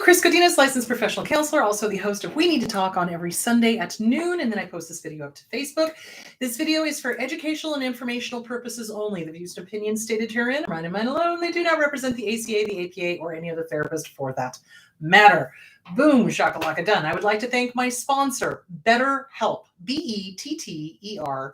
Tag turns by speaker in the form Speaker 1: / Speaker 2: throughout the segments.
Speaker 1: Chris Godinez, licensed professional counselor, also the host of We Need to Talk on every Sunday at noon, and then I post this video up to Facebook. This video is for educational and informational purposes only. The views and opinions stated herein are mine and mine alone. They do not represent the ACA, the APA, or any other therapist for that matter. Boom, shakalaka done. I would like to thank my sponsor, BetterHelp, BetterHelp,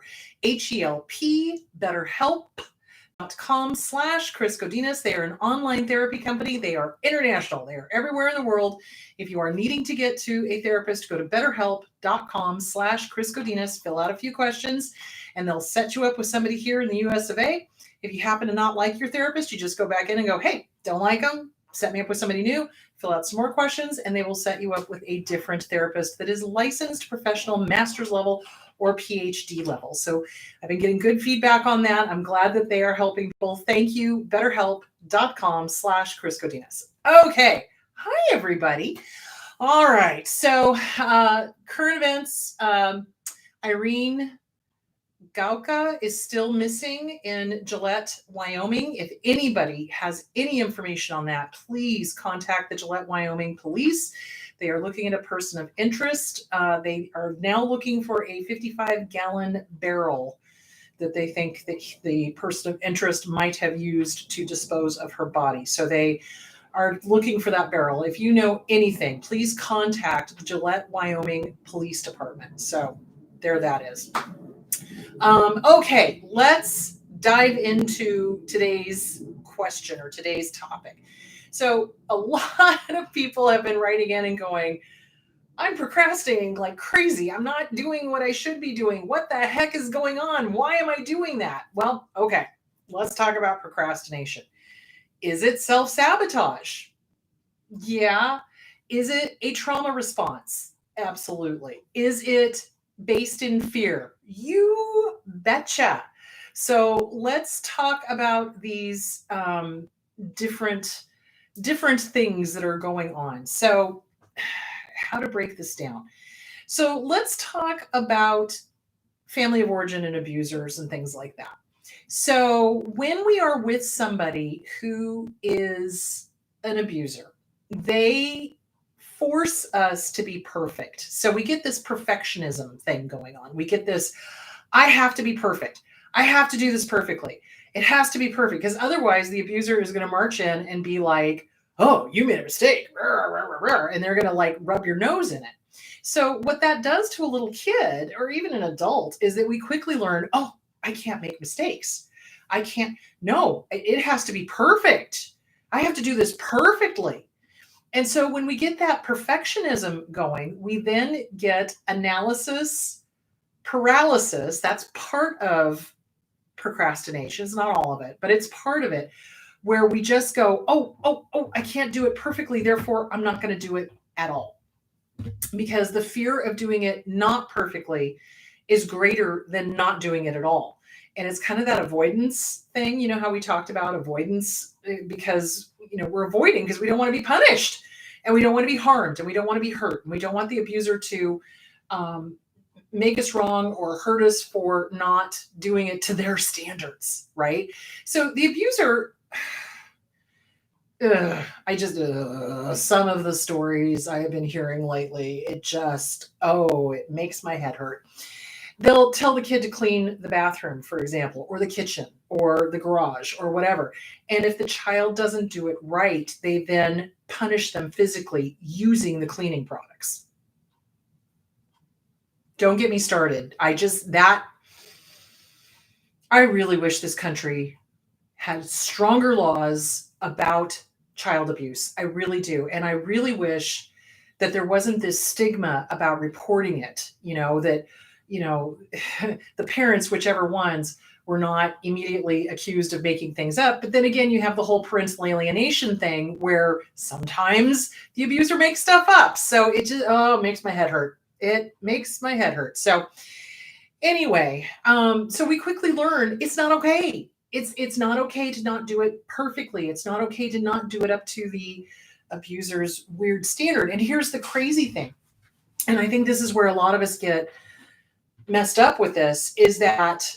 Speaker 1: BetterHelp.com/Chris Godinez. They are an online therapy company. They are international. They are everywhere in the world. If you are needing to get to a therapist, go to BetterHelp.com/Chris Godinez, fill out a few questions, and they'll set you up with somebody here in the US of A. If you happen to not like your therapist, you just go back in and go, hey, don't like them, set me up with somebody new, fill out some more questions, and they will set you up with a different therapist that is licensed, professional, master's level, or PhD level. So I've been getting good feedback on that. I'm glad that they are helping people. Thank you, BetterHelp.com/Chris Godinez. Okay. Hi, everybody. All right. So current events, Irene Gauka is still missing in Gillette, Wyoming. If anybody has any information on that, please contact the Gillette, Wyoming police. They are looking at a person of interest. They are now looking for a 55-gallon barrel that they think that the person of interest might have used to dispose of her body. So they are looking for that barrel. If you know anything, please contact the Gillette, Wyoming Police Department. So there that is. Okay, let's dive into today's question or today's topic. So a lot of people have been writing in and going, I'm procrastinating like crazy. I'm not doing what I should be doing. What the heck is going on? Why am I doing that? Well, okay, let's talk about procrastination. Is it self-sabotage? Yeah. Is it a trauma response? Absolutely. Is it based in fear? You betcha. So let's talk about these different things that are going on. So how to break this down. So let's talk about family of origin and abusers and things like that. So when we are with somebody who is an abuser, they force us to be perfect. So we get this perfectionism thing going on. We get this, I have to be perfect. I have to do this perfectly. It has to be perfect because otherwise the abuser is going to march in and be like, oh, you made a mistake. And they're going to like rub your nose in it. So what that does to a little kid or even an adult is that we quickly learn, oh, I can't make mistakes. I can't. No, it has to be perfect. I have to do this perfectly. And so when we get that perfectionism going, we then get analysis paralysis. That's part of procrastination. It's not all of it, but it's part of it where we just go, oh, I can't do it perfectly. Therefore, I'm not going to do it at all. Because the fear of doing it not perfectly is greater than not doing it at all. And it's kind of that avoidance thing, you know, how we talked about avoidance because, you know, we're avoiding because we don't want to be punished and we don't want to be harmed and we don't want to be hurt. And we don't want the abuser to make us wrong or hurt us for not doing it to their standards, right? So the abuser, some of the stories I have been hearing lately, it just, it makes my head hurt. They'll tell the kid to clean the bathroom, for example, or the kitchen or the garage or whatever. And if the child doesn't do it right, they then punish them physically using the cleaning products. Don't get me started. I really wish this country had stronger laws about child abuse. I really do. And I really wish that there wasn't this stigma about reporting it, that the parents, whichever ones, were not immediately accused of making things up. But then again, you have the whole parental alienation thing where sometimes the abuser makes stuff up. So it just, makes my head hurt. It makes my head hurt. So anyway, so we quickly learn it's not okay. It's not okay to not do it perfectly. It's not okay to not do it up to the abuser's weird standard. And here's the crazy thing. And I think this is where a lot of us get messed up with this, is that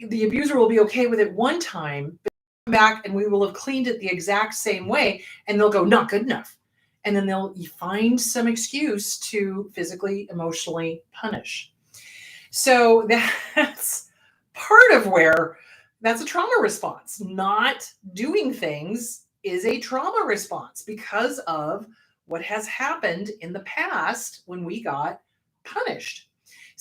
Speaker 1: the abuser will be okay with it one time, but come back and we will have cleaned it the exact same way. And they'll go, not good enough. And then they'll find some excuse to physically, emotionally punish. So that's part of where that's a trauma response. Not doing things is a trauma response because of what has happened in the past when we got punished.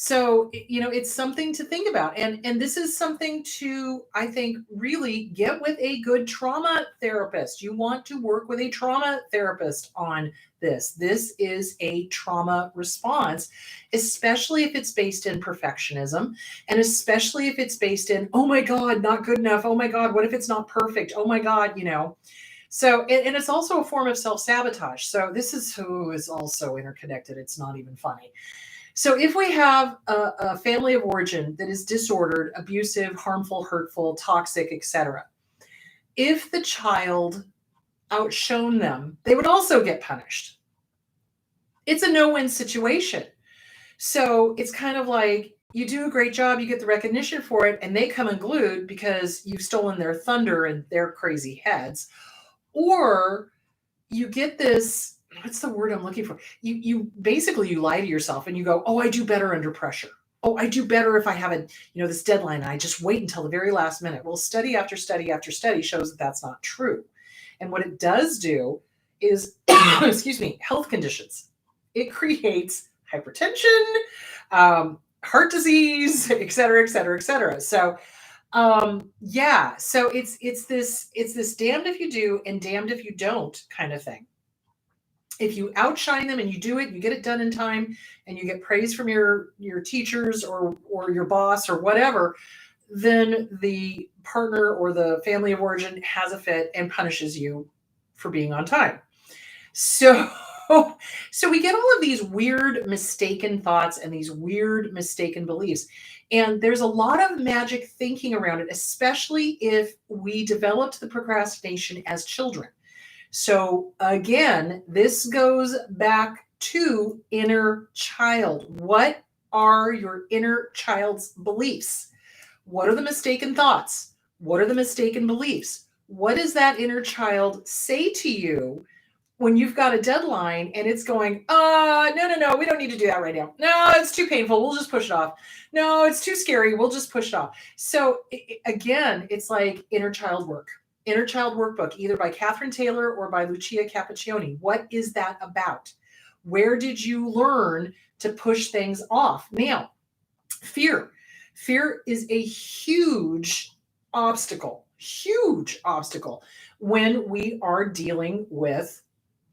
Speaker 1: So, it's something to think about. And this is something to, I think, really get with a good trauma therapist. You want to work with a trauma therapist on this. This is a trauma response, especially if it's based in perfectionism, and especially if it's based in, oh my God, not good enough. Oh my God, what if it's not perfect? Oh my God. So, and it's also a form of self-sabotage. So this is who is also interconnected. It's not even funny. So if we have a family of origin that is disordered, abusive, harmful, hurtful, toxic, etc., if the child outshone them, they would also get punished. It's a no-win situation. So it's kind of like you do a great job, you get the recognition for it, and they come unglued because you've stolen their thunder and their crazy heads. Or you get this, what's the word I'm looking for? You basically you lie to yourself and you go, oh, I do better under pressure. Oh, I do better if I have this deadline and I just wait until the very last minute. Well, study after study after study shows that that's not true. And what it does do is, excuse me, health conditions. It creates hypertension, heart disease, et cetera, et cetera, et cetera. So yeah, so it's this damned if you do and damned if you don't kind of thing. If you outshine them and you do it, you get it done in time, and you get praise from your teachers or your boss or whatever, then the partner or the family of origin has a fit and punishes you for being on time. So so we get all of these weird mistaken thoughts and these weird mistaken beliefs. And there's a lot of magic thinking around it, especially if we developed the procrastination as children. So again, this goes back to inner child. What are your inner child's beliefs? What are the mistaken thoughts? What are the mistaken beliefs? What does that inner child say to you when you've got a deadline and it's going, no, we don't need to do that right now. No, it's too painful. We'll just push it off. No, it's too scary. We'll just push it off. So again, it's like inner child workbook, either by Catherine Taylor or by Lucia Cappuccioni. What is that about? Where did you learn to push things off? Now, fear. Fear is a huge obstacle when we are dealing with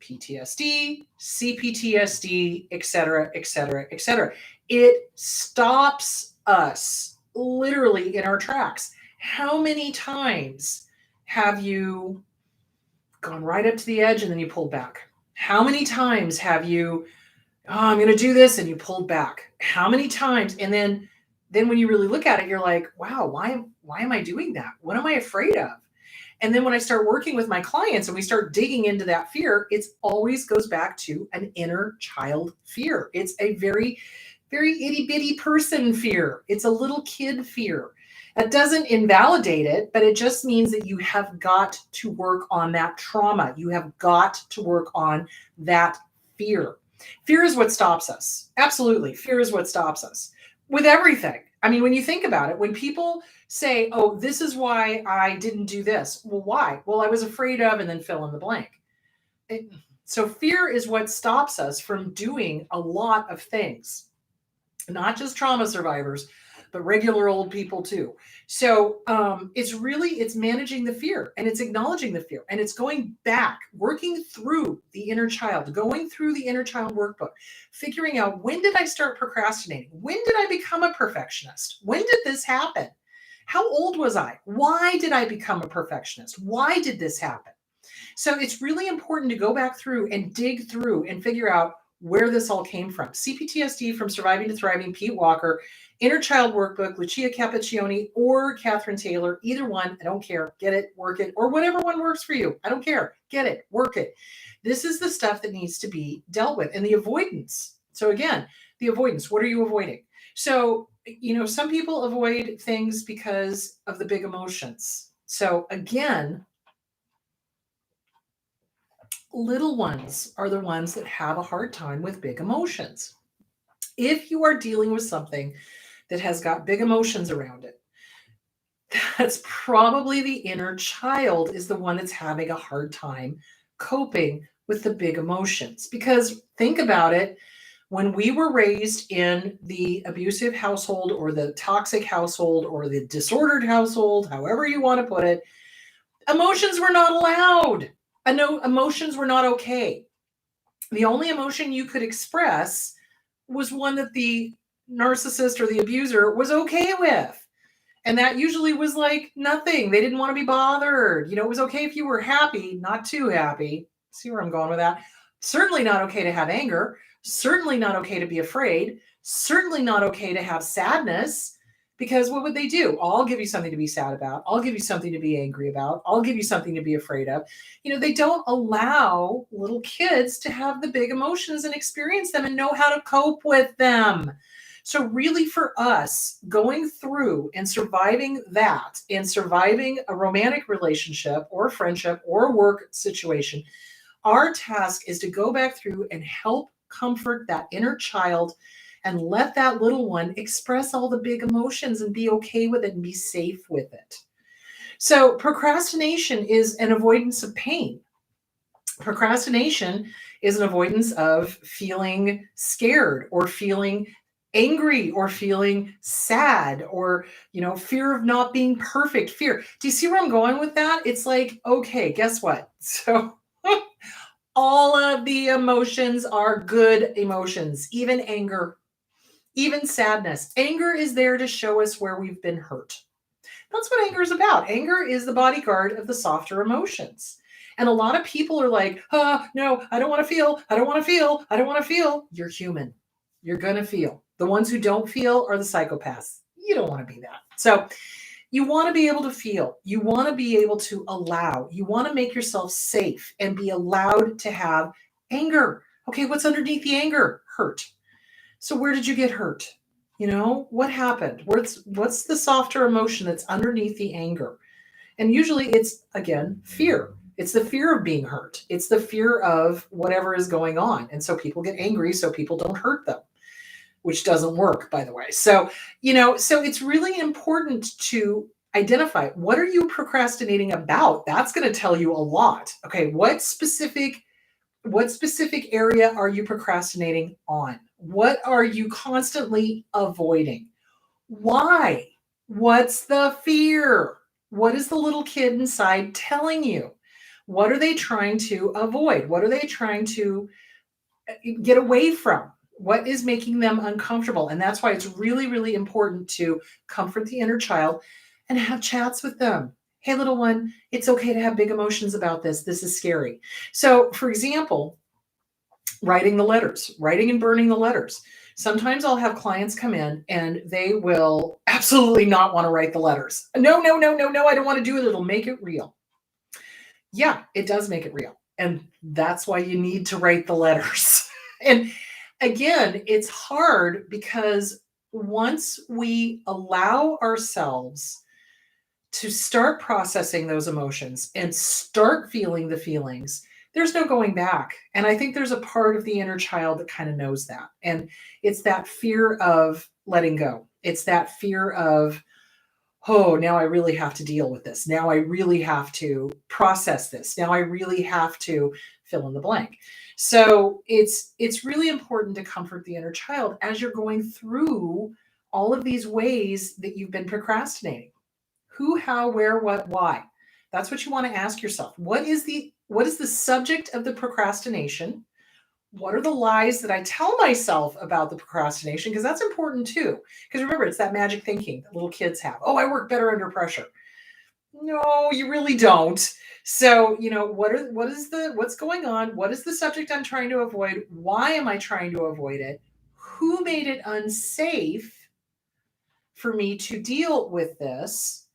Speaker 1: PTSD, CPTSD, et cetera, et cetera, et cetera. It stops us literally in our tracks. How many times have you gone right up to the edge and then you pulled back? How many times have you, I'm going to do this, and you pulled back? How many times? And then when you really look at it, you're like, wow, why am I doing that? What am I afraid of? And then when I start working with my clients and we start digging into that fear, it always goes back to an inner child fear. It's a very, very itty bitty person fear. It's a little kid fear. That doesn't invalidate it, but it just means that you have got to work on that trauma. You have got to work on that fear. Fear is what stops us. Absolutely. Fear is what stops us with everything. I mean, when you think about it, when people say, oh, this is why I didn't do this. Well, why? Well, I was afraid of, and then fill in the blank. So fear is what stops us from doing a lot of things, not just trauma survivors, but regular old people too. So it's managing the fear, and it's acknowledging the fear, and it's going back, working through the inner child, going through the inner child workbook, figuring out, when did I start procrastinating? When did I become a perfectionist? When did this happen? How old was I? Why did I become a perfectionist? Why did this happen? So it's really important to go back through and dig through and figure out where this all came from. CPTSD from Surviving to Thriving, Pete Walker, Inner Child Workbook, Lucia Cappuccioni, or Catherine Taylor. Either one, I don't care. Get it, work it, or whatever one works for you. I don't care. Get it, work it. This is the stuff that needs to be dealt with. And the avoidance. So again, the avoidance. What are you avoiding? So, some people avoid things because of the big emotions. So again, little ones are the ones that have a hard time with big emotions. If you are dealing with something that has got big emotions around it, that's probably the inner child is the one that's having a hard time coping with the big emotions. Because think about it, when we were raised in the abusive household or the toxic household or the disordered household, however you want to put it, emotions were not allowed. No, emotions were not okay. The only emotion you could express was one that the narcissist or the abuser was okay with. And that usually was like nothing. They didn't want to be bothered. It was okay if you were happy, not too happy. See where I'm going with that? Certainly not okay to have anger. Certainly not okay to be afraid. Certainly not okay to have sadness. Because what would they do? I'll give you something to be sad about. I'll give you something to be angry about. I'll give you something to be afraid of. They don't allow little kids to have the big emotions and experience them and know how to cope with them. So really for us, going through and surviving that and surviving a romantic relationship or a friendship or a work situation, our task is to go back through and help comfort that inner child and let that little one express all the big emotions and be okay with it and be safe with it. So procrastination is an avoidance of pain. Procrastination is an avoidance of feeling scared or feeling angry or feeling sad or fear of not being perfect. Fear. Do you see where I'm going with that? It's like, okay, guess what? So all of the emotions are good emotions, even anger, even sadness. Anger is there to show us where we've been hurt. That's what anger is about. Anger is the bodyguard of the softer emotions. And a lot of people are like, no, I don't want to feel. I don't want to feel. I don't want to feel. You're human. You're going to feel. The ones who don't feel are the psychopaths. You don't want to be that. So you want to be able to feel. You want to be able to allow. You want to make yourself safe and be allowed to have anger. Okay, what's underneath the anger? Hurt. So where did you get hurt? What happened? What's the softer emotion that's underneath the anger? And usually it's, again, fear. It's the fear of being hurt. It's the fear of whatever is going on. And so people get angry so people don't hurt them, which doesn't work, by the way. So it's really important to identify, what are you procrastinating about? That's going to tell you a lot. Okay, what specific area are you procrastinating on? What are you constantly avoiding? Why? What's the fear? What is the little kid inside telling you? What are they trying to avoid? What are they trying to get away from? What is making them uncomfortable? And that's why it's really, really important to comfort the inner child and have chats with them. Hey, little one, it's okay to have big emotions about this. This is scary. So, for example, writing and burning the letters. Sometimes I'll have clients come in and they will absolutely not want to write the letters. No, no, no, no, no, I don't want to do it. It'll make it real. Yeah, it does make it real. And that's why you need to write the letters. And again, it's hard because once we allow ourselves to start processing those emotions and start feeling the feelings, there's no going back. And I think there's a part of the inner child that kind of knows that. And it's that fear of letting go. It's that fear of, oh, now I really have to deal with this. Now I really have to process this. Now I really have to fill in the blank. So it's really important to comfort the inner child as you're going through all of these ways that you've been procrastinating. Who, how, where, what, why? That's what you want to ask yourself. What is the subject of the procrastination? What are the lies that I tell myself about the procrastination? Because that's important too. Because remember, it's that magic thinking that little kids have. Oh, I work better under pressure. No, you really don't. So, what's going on? What is the subject I'm trying to avoid? Why am I trying to avoid it? Who made it unsafe for me to deal with this?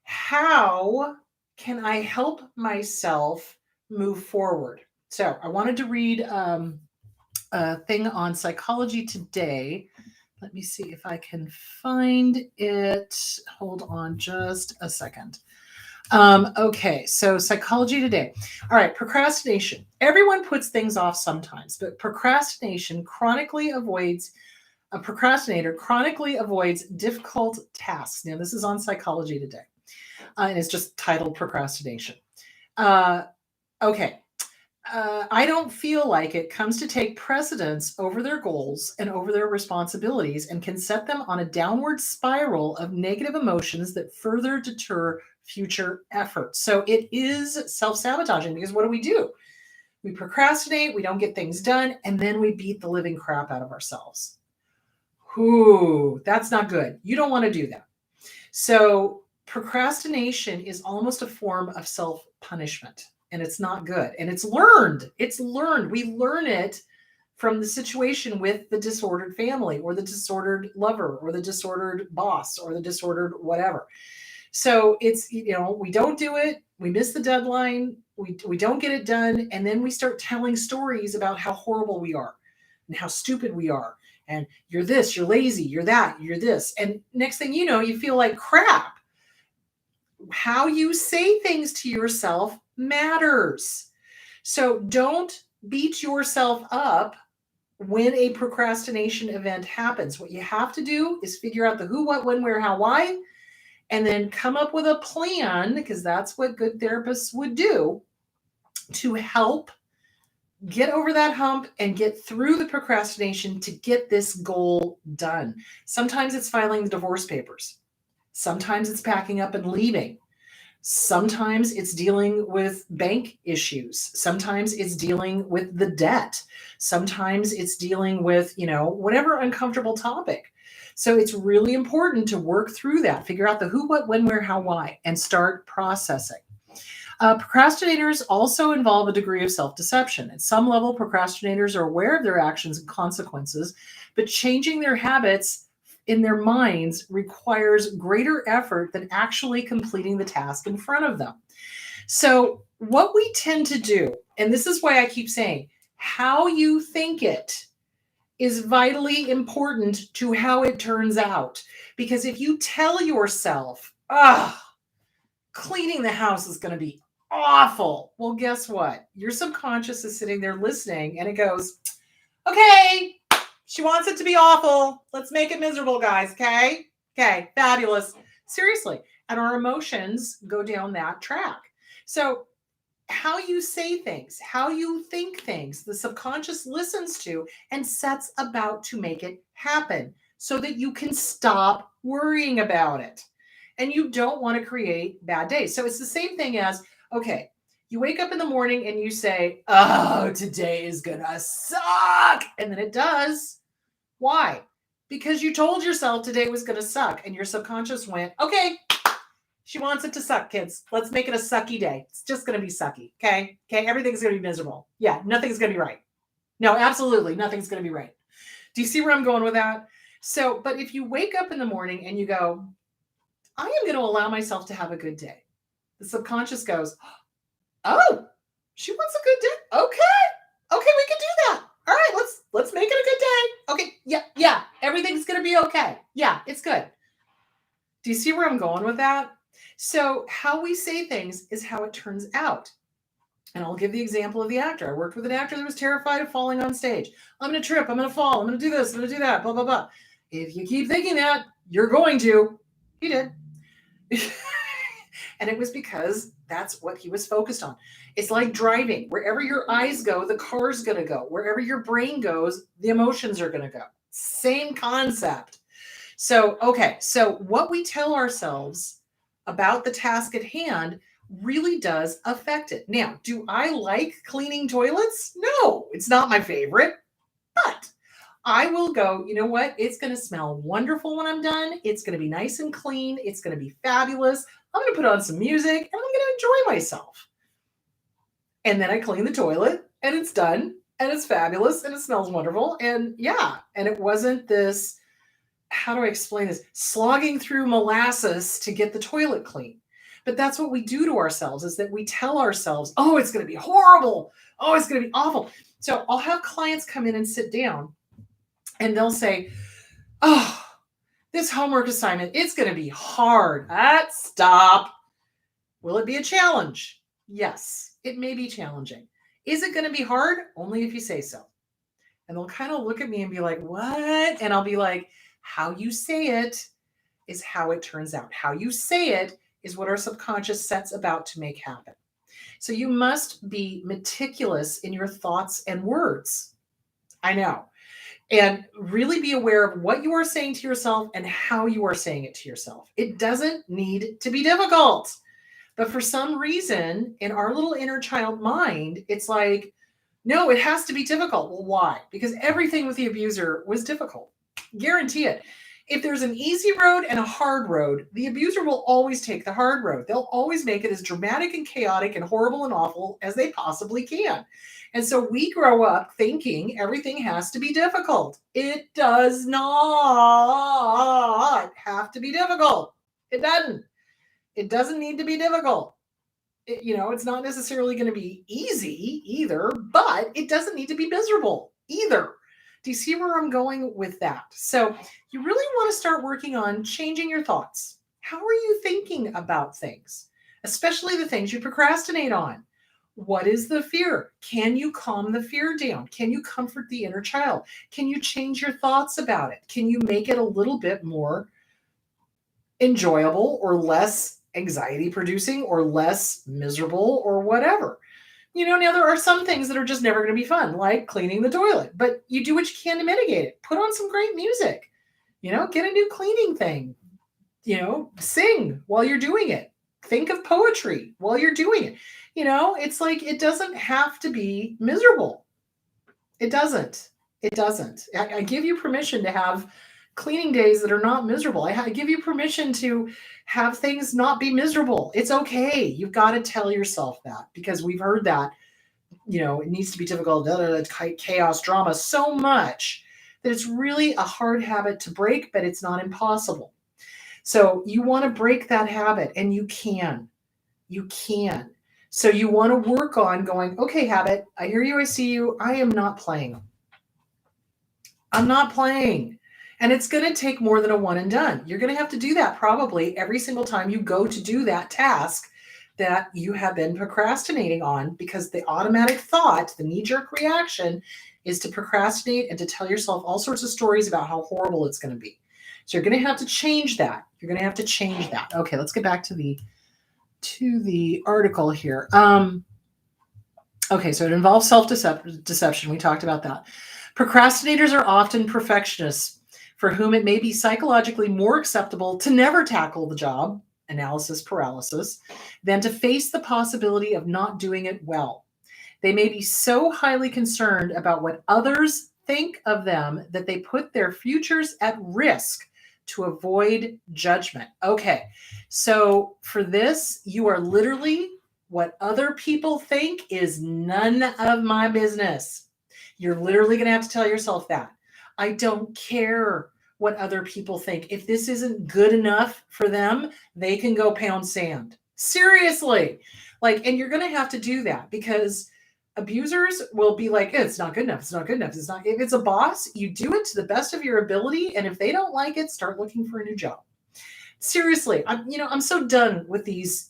Speaker 1: How can I help myself move forward? So I wanted to read a thing on Psychology Today. Let me see if I can find it. Hold on just a second. Okay, so psychology today. All right, procrastination. Everyone puts things off sometimes, but a procrastinator chronically avoids difficult tasks. Now, this is on psychology today, and it's just titled procrastination. Uh, okay, I don't feel like it comes to take precedence over their goals and over their responsibilities and can set them on a downward spiral of negative emotions that further deter future efforts. So it is self sabotaging because what do? We procrastinate, we don't get things done, and then we beat the living crap out of ourselves. Ooh, that's not good. You don't want to do that. So procrastination is almost a form of self punishment, and it's not good. And it's learned. It's learned. We learn it from the situation with the disordered family or the disordered lover or the disordered boss or the disordered whatever. So it's, we don't do it. We miss the deadline. We don't get it done. And then we start telling stories about how horrible we are and how stupid we are. And you're this, you're lazy, you're that, you're this. And next thing you know, you feel like crap. How you say things to yourself matters. So don't beat yourself up when a procrastination event happens. What you have to do is figure out the who, what, when, where, how, why, and then come up with a plan, because that's what good therapists would do to help get over that hump and get through the procrastination to get this goal done. Sometimes it's filing the divorce papers. Sometimes it's packing up and leaving. Sometimes it's dealing with bank issues. Sometimes it's dealing with the debt. Sometimes it's dealing with, whatever uncomfortable topic. So it's really important to work through that, figure out the who, what, when, where, how, why, and start processing. Procrastinators also involve a degree of self-deception. At some level, procrastinators are aware of their actions and consequences, but changing their habits in their minds requires greater effort than actually completing the task in front of them. So what we tend to do, and this is why I keep saying, how you think it is vitally important to how it turns out. Because if you tell yourself, cleaning the house is going to be awful. Well, guess what? Your subconscious is sitting there listening and it goes, okay, she wants it to be awful. Let's make it miserable, guys. Okay. Okay. Fabulous. Seriously. And our emotions go down that track. So how you say things, how you think things, the subconscious listens to and sets about to make it happen so that you can stop worrying about it. And you don't want to create bad days. So it's the same thing as, okay, you wake up in the morning and you say, oh, today is going to suck. And then it does. Why? Because you told yourself today was going to suck. And your subconscious went, okay, she wants it to suck, kids. Let's make it a sucky day. It's just going to be sucky. Okay. Okay. Everything's going to be miserable. Yeah. Nothing's going to be right. No, absolutely. Nothing's going to be right. Do you see where I'm going with that? So, but if you wake up in the morning and you go, I am going to allow myself to have a good day. The subconscious goes, oh, she wants a good day. Okay. Okay. We can do that. All right. Let's make it a good day. Okay. Yeah. Yeah. Everything's going to be okay. Yeah. It's good. Do you see where I'm going with that? So how we say things is how it turns out. And I'll give the example of the actor. I worked with an actor that was terrified of falling on stage. I'm going to trip. I'm going to fall. I'm going to do this. I'm going to do that. Blah, blah, blah. If you keep thinking that, you're going to. He did. And it was because that's what he was focused on. It's like driving. Wherever your eyes go, the car's going to go. Wherever your brain goes, the emotions are going to go. Same concept. So, okay. So what we tell ourselves about the task at hand really does affect it. Now, do I like cleaning toilets? No, it's not my favorite, but I will go, you know what? It's going to smell wonderful when I'm done. It's going to be nice and clean. It's going to be fabulous. I'm going to put on some music and I'm going to enjoy myself. And then I clean the toilet and it's done and it's fabulous and it smells wonderful. And yeah, and it wasn't this, how do I explain this? Slogging through molasses to get the toilet clean. But that's what we do to ourselves, is that we tell ourselves, oh, it's going to be horrible. Oh, it's going to be awful. So I'll have clients come in and sit down and they'll say, oh, this homework assignment, it's going to be hard. Stop. Will it be a challenge? Yes, it may be challenging. Is it going to be hard? Only if you say so. And they'll kind of look at me and be like, what? And I'll be like, how you say it is how it turns out. How you say it is what our subconscious sets about to make happen. So you must be meticulous in your thoughts and words. I know. And really be aware of what you are saying to yourself and how you are saying it to yourself. It doesn't need to be difficult. But for some reason, in our little inner child mind, it's like, no, it has to be difficult. Well, why? Because everything with the abuser was difficult. Guarantee it. If there's an easy road and a hard road, the abuser will always take the hard road. They'll always make it as dramatic and chaotic and horrible and awful as they possibly can. And so we grow up thinking everything has to be difficult. It does not have to be difficult. It doesn't. It doesn't need to be difficult. It's not necessarily going to be easy either, but it doesn't need to be miserable either. Do you see where I'm going with that? So you really want to start working on changing your thoughts. How are you thinking about things, especially the things you procrastinate on? What is the fear? Can you calm the fear down? Can you comfort the inner child? Can you change your thoughts about it? Can you make it a little bit more enjoyable or less anxiety producing or less miserable or whatever? Now there are some things that are just never going to be fun, like cleaning the toilet, but you do what you can to mitigate it. Put on some great music, get a new cleaning thing, sing while you're doing it. Think of poetry while you're doing it. It's like, it doesn't have to be miserable. It doesn't. I give you permission to have cleaning days that are not miserable. I give you permission to have things not be miserable. It's okay. You've got to tell yourself that, because we've heard that, it needs to be difficult, chaos, drama so much that it's really a hard habit to break, but it's not impossible. So you want to break that habit, and you can. You can. So you want to work on going, okay, habit, I hear you, I see you, I am not playing. I'm not playing. And it's going to take more than a one and done. You're going to have to do that probably every single time you go to do that task that you have been procrastinating on, because the automatic thought, the knee-jerk reaction, is to procrastinate and to tell yourself all sorts of stories about how horrible it's going to be. So you're going to have to change that. Okay, let's get back to the article here. Okay, so it involves self-deception. We talked about that. Procrastinators are often perfectionists for whom it may be psychologically more acceptable to never tackle the job, analysis paralysis, than to face the possibility of not doing it well. They may be so highly concerned about what others think of them that they put their futures at risk to avoid judgment. Okay, so for this, you are literally, what other people think is none of my business. You're literally going to have to tell yourself that. I don't care what other people think. If this isn't good enough for them, they can go pound sand. Seriously. And you're going to have to do that, because abusers will be like, it's not good enough. It's not good enough. If it's a boss, you do it to the best of your ability. And if they don't like it, start looking for a new job. Seriously. I'm so done with these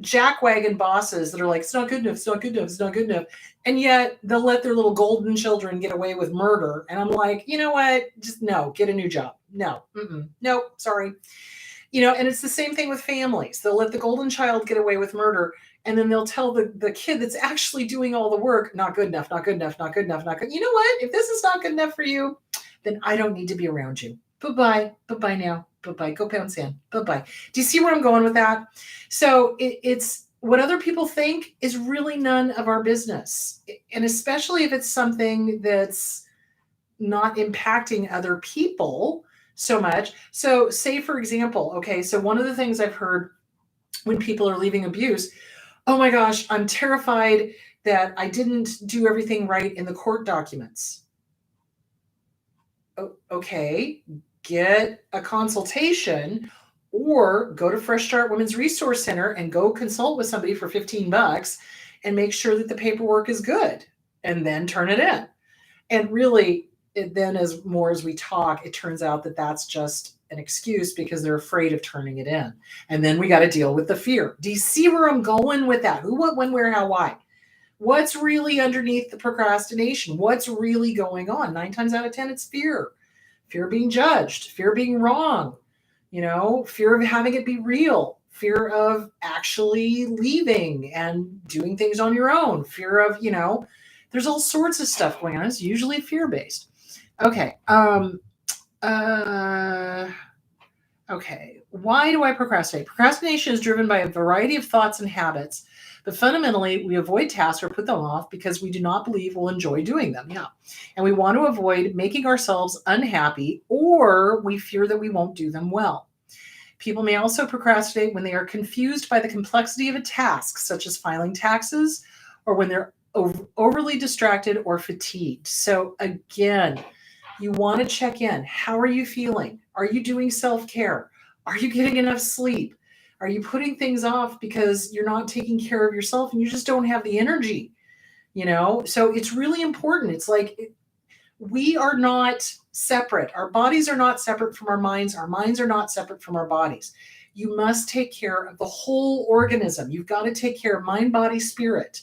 Speaker 1: jackwagon bosses that are like, it's not good enough. It's not good enough. It's not good enough. And yet they'll let their little golden children get away with murder. And I'm like, you know what? Just no, get a new job. No, sorry. And it's the same thing with families. They'll let the golden child get away with murder. And then they'll tell the kid that's actually doing all the work, not good enough, not good enough, not good enough, not good. You know what? If this is not good enough for you, then I don't need to be around you. Bye-bye. Bye-bye now. Bye-bye. Go pound sand. Bye-bye. Do you see where I'm going with that? So it's what other people think is really none of our business. And especially if it's something that's not impacting other people so much. So say, for example, okay, so one of the things I've heard when people are leaving abuse, oh my gosh, I'm terrified that I didn't do everything right in the court documents. Okay, get a consultation, or go to Fresh Start Women's Resource Center and go consult with somebody for $15 and make sure that the paperwork is good, and then turn it in. And really, then as we talk, it turns out that that's just an excuse because they're afraid of turning it in. And then we got to deal with the fear. Do you see where I'm going with that? Who, what, when, where, how, why? What's really underneath the procrastination? What's really going on? 9 times out of 10, it's fear. Fear of being judged, fear of being wrong, fear of having it be real, fear of actually leaving and doing things on your own, fear of, there's all sorts of stuff going on. It's usually fear-based. Okay. Okay. Why do I procrastinate? Procrastination is driven by a variety of thoughts and habits, but fundamentally we avoid tasks or put them off because we do not believe we'll enjoy doing them. Yeah. And we want to avoid making ourselves unhappy, or we fear that we won't do them well. People may also procrastinate when they are confused by the complexity of a task, such as filing taxes, or when they're overly distracted or fatigued. So again, you want to check in. How are you feeling? Are you doing self-care? Are you getting enough sleep? Are you putting things off because you're not taking care of yourself and you just don't have the energy? So it's really important. It's like we are not separate. Our bodies are not separate from our minds. Our minds are not separate from our bodies. You must take care of the whole organism. You've got to take care of mind, body, spirit.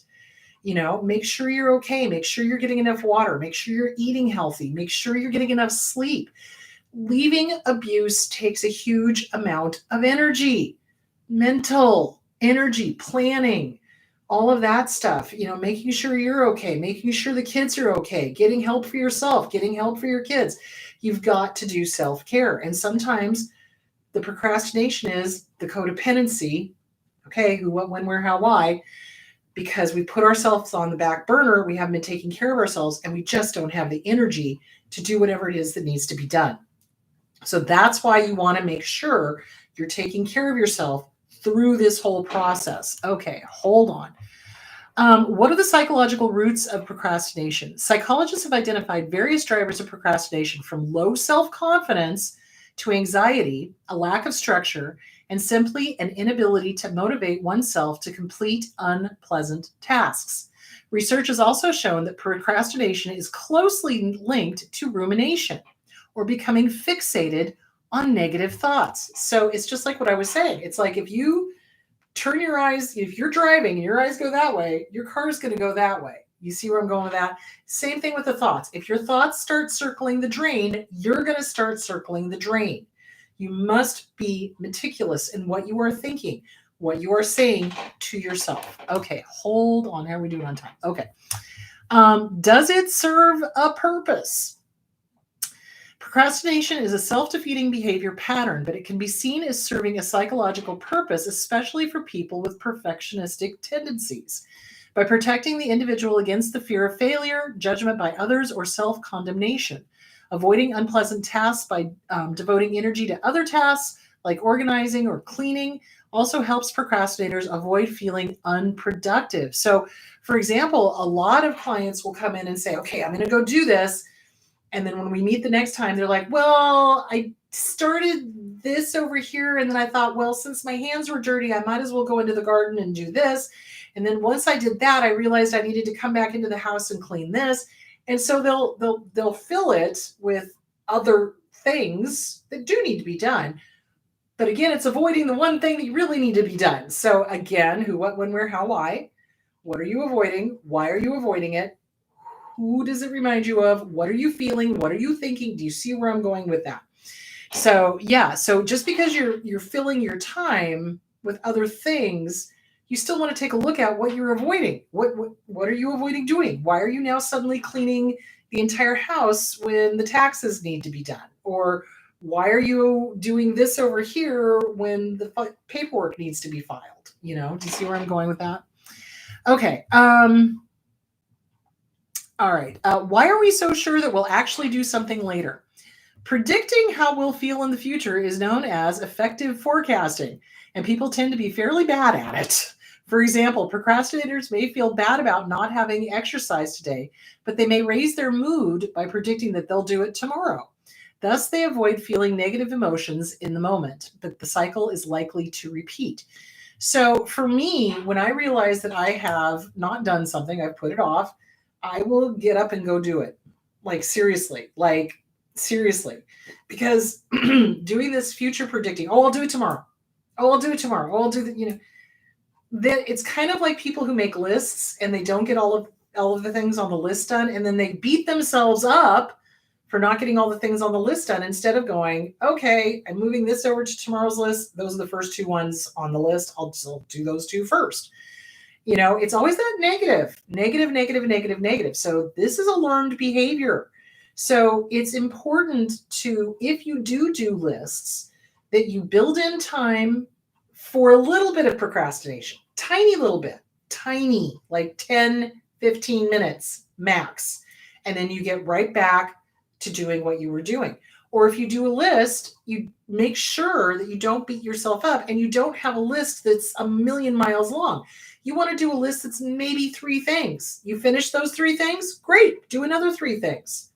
Speaker 1: Make sure you're okay. Make sure you're getting enough water. Make sure you're eating healthy. Make sure you're getting enough sleep. Leaving abuse takes a huge amount of energy, mental energy, planning, all of that stuff, making sure you're okay, making sure the kids are okay, getting help for yourself, getting help for your kids. You've got to do self-care. And sometimes the procrastination is the codependency. Okay, who, what, when, where, how, why? Because we put ourselves on the back burner, we haven't been taking care of ourselves, and we just don't have the energy to do whatever it is that needs to be done. So that's why you want to make sure you're taking care of yourself through this whole process. Okay, hold on. What are the psychological roots of procrastination? Psychologists have identified various drivers of procrastination, from low self-confidence to anxiety, a lack of structure, and simply an inability to motivate oneself to complete unpleasant tasks. Research has also shown that procrastination is closely linked to rumination, or becoming fixated on negative thoughts. So it's just like what I was saying. It's like if you turn your eyes, if you're driving and your eyes go that way, your car is going to go that way. You see where I'm going with that? Same thing with the thoughts. If your thoughts start circling the drain, you're going to start circling the drain. You must be meticulous in what you are thinking, what you are saying to yourself. Okay, hold on. How are we doing on time? Okay. Does it serve a purpose? Procrastination is a self-defeating behavior pattern, but it can be seen as serving a psychological purpose, especially for people with perfectionistic tendencies. By protecting the individual against the fear of failure, judgment by others, or self-condemnation, avoiding unpleasant tasks by devoting energy to other tasks like organizing or cleaning also helps procrastinators avoid feeling unproductive. So, for example, a lot of clients will come in and say, okay, I'm going to go do this. And then when we meet the next time, they're like, well, I started this over here. And then I thought, well, since my hands were dirty, I might as well go into the garden and do this. And then once I did that, I realized I needed to come back into the house and clean this. And so they'll fill it with other things that do need to be done. But again, it's avoiding the one thing that you really need to be done. So again, who, what, when, where, how, why? What are you avoiding? Why are you avoiding it? Who does it remind you of? What are you feeling? What are you thinking? Do you see where I'm going with that? So yeah, so just because you're filling your time with other things, you still want to take a look at what you're avoiding. What are you avoiding doing? Why are you now suddenly cleaning the entire house when the taxes need to be done? Or why are you doing this over here when the paperwork needs to be filed? Do you see where I'm going with that? Okay. All right. Why are we so sure that we'll actually do something later? Predicting how we'll feel in the future is known as effective forecasting, and people tend to be fairly bad at it. For example, procrastinators may feel bad about not having exercise today, but they may raise their mood by predicting that they'll do it tomorrow. Thus, they avoid feeling negative emotions in the moment, but the cycle is likely to repeat. So for me, when I realize that I have not done something, I've put it off, I will get up and go do it. Like seriously, like Seriously, because doing this future predicting, oh, I'll do it tomorrow. Oh, I'll do it tomorrow. Oh, I'll do that. That it's kind of like people who make lists and they don't get all of the things on the list done, and then they beat themselves up for not getting all the things on the list done instead of going, okay, I'm moving this over to tomorrow's list. Those are the first two ones on the list. I'll do those two first. It's always that negative, negative, negative, negative, negative. So this is a learned behavior. So it's important to, if you do lists, that you build in time for a little bit of procrastination, tiny little bit, tiny, like 10, 15 minutes max. And then you get right back to doing what you were doing. Or if you do a list, you make sure that you don't beat yourself up and you don't have a list that's a million miles long. You want to do a list that's maybe 3 things. You finish those 3 things, great. Do another 3 things.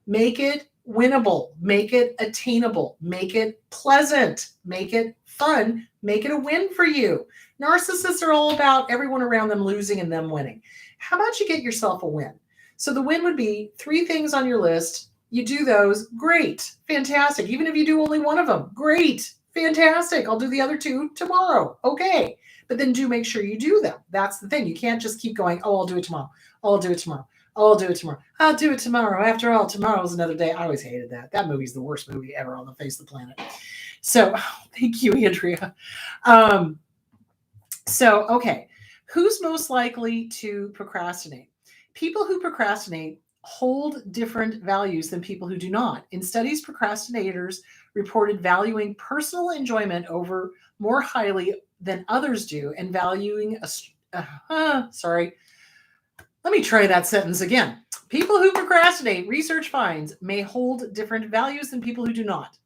Speaker 1: Make it winnable, make it attainable, make it pleasant, make it fun, make it a win for you. Narcissists are all about everyone around them losing and them winning. How about you get yourself a win? So the win would be 3 things on your list. You do those, great, fantastic. Even if you do only one of them, great, fantastic. I'll do the other 2 tomorrow. Okay. But then do make sure you do them. That's the thing. You can't just keep going, oh, I'll do it tomorrow. Oh, I'll do it tomorrow. Oh, I'll do it tomorrow. I'll do it tomorrow. After all, tomorrow's another day. I always hated that. That movie's the worst movie ever on the face of the planet. So thank you, Andrea. Okay. Who's most likely to procrastinate? People who procrastinate hold different values than people who do not. In studies, procrastinators reported valuing personal enjoyment over more highly than others do and valuing let me try that sentence again. People who procrastinate, research finds, may hold different values than people who do not.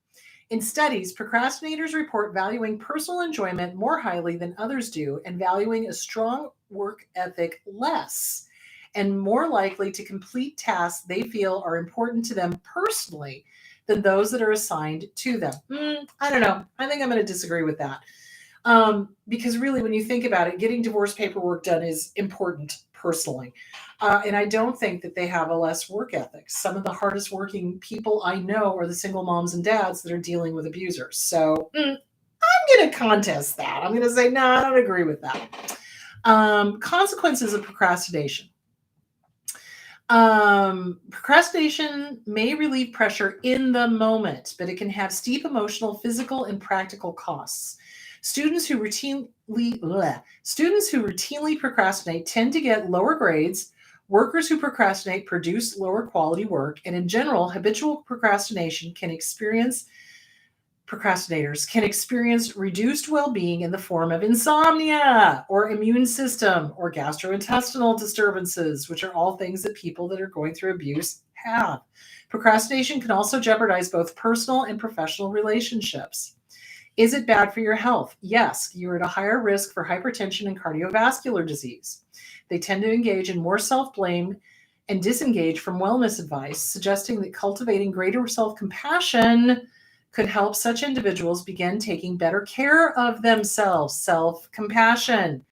Speaker 1: In studies, procrastinators report valuing personal enjoyment more highly than others do and valuing a strong work ethic less, and more likely to complete tasks they feel are important to them personally than those that are assigned to them. I don't know. I think I'm going to disagree with that. Because really, when you think about it, getting divorce paperwork done is important personally. And I don't think that they have a less work ethic. Some of the hardest working people I know are the single moms and dads that are dealing with abusers. So I'm going to contest that. I'm going to say, no, I don't agree with that. Consequences of procrastination. Procrastination may relieve pressure in the moment, but it can have steep emotional, physical, and practical costs. Students who routinely procrastinate tend to get lower grades. Workers who procrastinate produce lower quality work, and in general, habitual procrastinators can experience reduced well-being in the form of insomnia or immune system or gastrointestinal disturbances, which are all things that people that are going through abuse have. Procrastination can also jeopardize both personal and professional relationships. Is it bad for your health? Yes, you're at a higher risk for hypertension and cardiovascular disease. They tend to engage in more self-blame and disengage from wellness advice, suggesting that cultivating greater self-compassion could help such individuals begin taking better care of themselves. Self-compassion.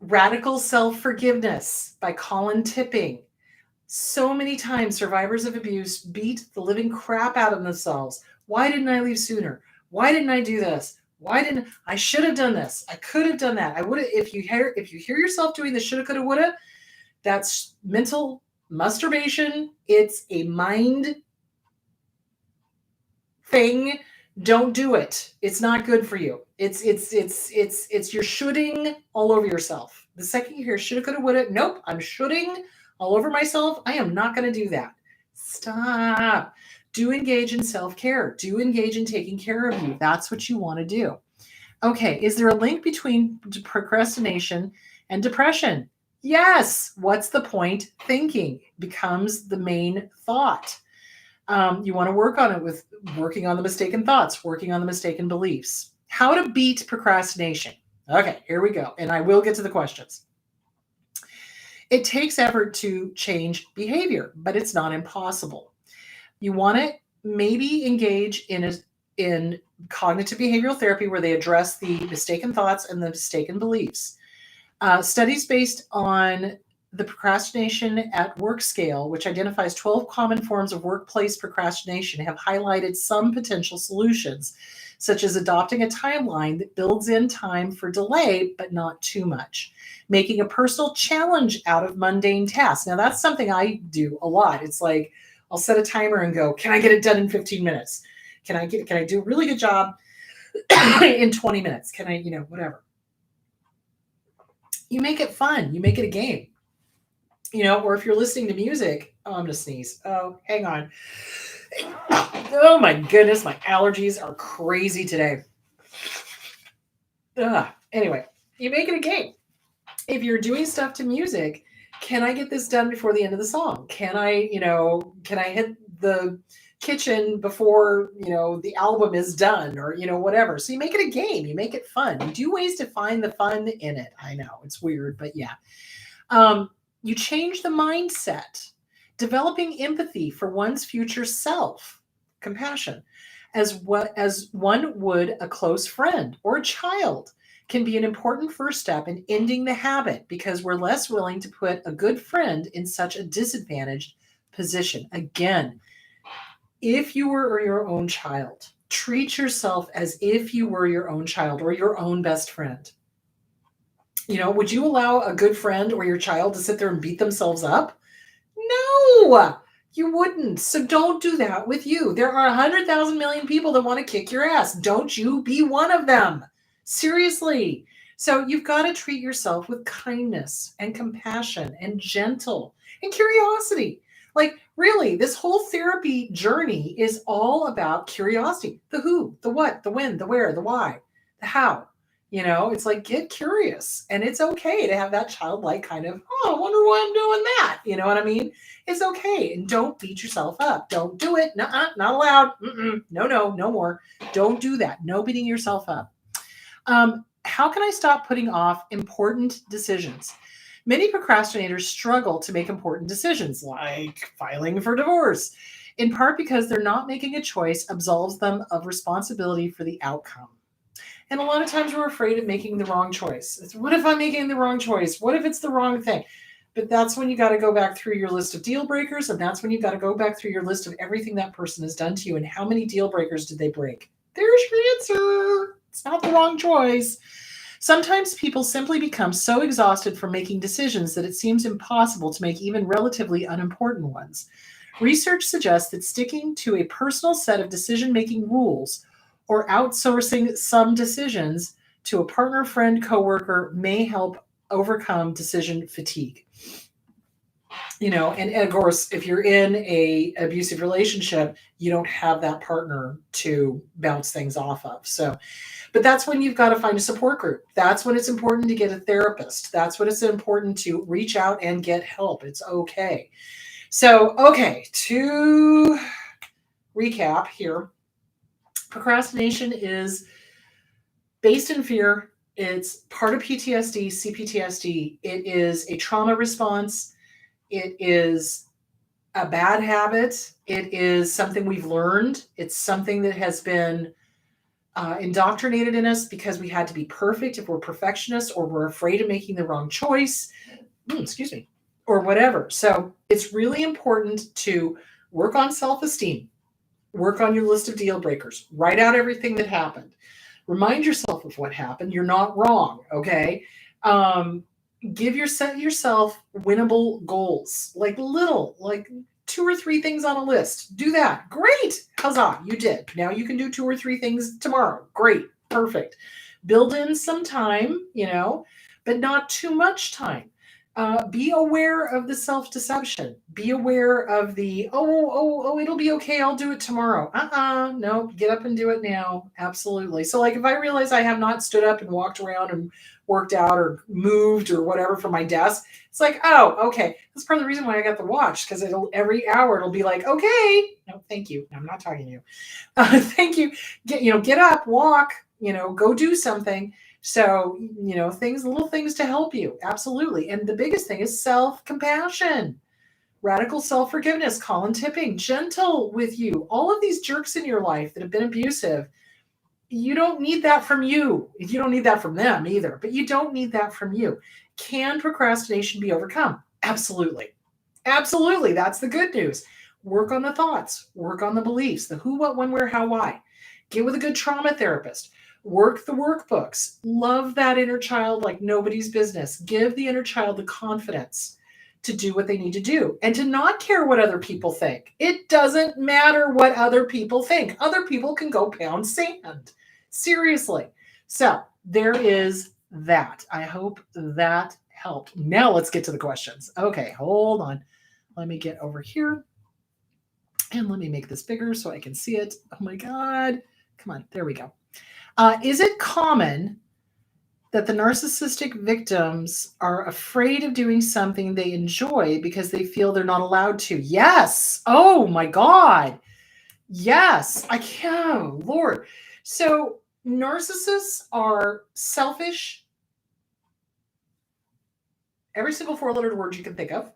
Speaker 1: Radical self-forgiveness by Colin Tipping. So many times survivors of abuse beat the living crap out of themselves. Why didn't I leave sooner? Why didn't I do this? I should have done this. I could have done that. I would have, if you hear yourself doing the shoulda, coulda, woulda, that's mental masturbation. It's a mind thing. Don't do it. It's not good for you. It's you're shoulding all over yourself. The second you hear shoulda, coulda, woulda, nope, I'm shoulding all over myself. I am not going to do that. Stop. Do engage in self-care. Do engage in taking care of you. That's what you want to do. Okay, is there a link between procrastination and depression? Yes. What's the point? Thinking becomes the main thought. You want to work on it with working on the mistaken thoughts, working on the mistaken beliefs. How to beat procrastination. Okay, here we go. And I will get to the questions. It takes effort to change behavior, but it's not impossible. You want to maybe engage in cognitive behavioral therapy where they address the mistaken thoughts and the mistaken beliefs. Studies based on the Procrastination at Work scale, which identifies 12 common forms of workplace procrastination, have highlighted some potential solutions, such as adopting a timeline that builds in time for delay, but not too much. Making a personal challenge out of mundane tasks. Now, that's something I do a lot. It's like I'll set a timer and go, can I get it done in 15 minutes? Can I do a really good job in 20 minutes? Can I, whatever. You make it fun. You make it a game. Or if you're listening to music, oh, I'm going to sneeze. Oh, hang on. Oh my goodness, my allergies are crazy today. Anyway, you make it a game. If you're doing stuff to music, can I get this done before the end of the song? Can I hit the kitchen before, the album is done, or, whatever. So you make it a game, you make it fun. You do ways to find the fun in it. I know it's weird, but yeah. You change the mindset, developing empathy for one's future self, compassion, as one would a close friend or a child, can be an important first step in ending the habit, because we're less willing to put a good friend in such a disadvantaged position. Again, if you were your own child, treat yourself as if you were your own child or your own best friend. Would you allow a good friend or your child to sit there and beat themselves up? No, you wouldn't. So don't do that with you. There are 100,000 million people that want to kick your ass. Don't you be one of them. Seriously. So you've got to treat yourself with kindness and compassion and gentle and curiosity. Like, really, this whole therapy journey is all about curiosity. The who, the what, the when, the where, the why, the how. It's like, get curious, and it's okay to have that childlike kind of, oh, I wonder why I'm doing that. You know what I mean? It's okay. And don't beat yourself up. Don't do it. Nuh-uh, not allowed. No more. Don't do that. No beating yourself up. How can I stop putting off important decisions? Many procrastinators struggle to make important decisions, like filing for divorce, in part because they're not making a choice absolves them of responsibility for the outcome. And a lot of times we're afraid of making the wrong choice. What if I'm making the wrong choice? What if it's the wrong thing? But that's when you got to go back through your list of deal breakers, and that's when you got to go back through your list of everything that person has done to you and how many deal breakers did they break. There's your answer. It's not the wrong choice. Sometimes people simply become so exhausted from making decisions that it seems impossible to make even relatively unimportant ones. Research suggests that sticking to a personal set of decision-making rules or outsourcing some decisions to a partner, friend, coworker may help overcome decision fatigue. And of course, if you're in a abusive relationship, you don't have that partner to bounce things off of. But that's when you've got to find a support group. That's when it's important to get a therapist. That's when it's important to reach out and get help. It's okay. So, to recap here, procrastination is based in fear. It's part of PTSD, CPTSD. It is a trauma response. It is a bad habit. It is something we've learned. It's something that has been indoctrinated in us because we had to be perfect if we're perfectionists, or we're afraid of making the wrong choice, or whatever. So it's really important to work on self-esteem, work on your list of deal breakers, write out everything that happened, remind yourself of what happened. You're not wrong, okay? Give yourself winnable goals, like 2 or 3 things on a list. Do that. Great. Huzzah. You did. Now you can do 2 or 3 things tomorrow. Great. Perfect. Build in some time, but not too much time. Be aware of the self-deception. Be aware of the, it'll be okay. I'll do it tomorrow. No, get up and do it now. Absolutely. So if I realize I have not stood up and walked around and worked out or moved or whatever from my desk, it's like, okay. That's part of the reason why I got the watch, because every hour it'll be like, okay, no, thank you. I'm not talking to you. Thank you. Get up, walk, go do something. So, little things to help you. Absolutely. And the biggest thing is self-compassion, radical self-forgiveness, Colin Tipping, gentle with you. All of these jerks in your life that have been abusive, you don't need that from you. You don't need that from them either, but you don't need that from you. Can procrastination be overcome? Absolutely. Absolutely. That's the good news. Work on the thoughts, work on the beliefs, the who, what, when, where, how, why. Get with a good trauma therapist. Work the workbooks. Love that inner child like nobody's business. Give the inner child the confidence to do what they need to do and to not care what other people think. It doesn't matter what other people think. Other people can go pound sand. Seriously. So there is that. I hope that helped. Now let's get to the questions. Okay, hold on. Let me get over here and let me make this bigger so I can see it. Oh my God. Come on. There we go. Is it common that the narcissistic victims are afraid of doing something they enjoy because they feel they're not allowed to? Yes. Oh my God. Yes. I can't. Oh, Lord. So narcissists are selfish. Every single four-lettered word you can think of.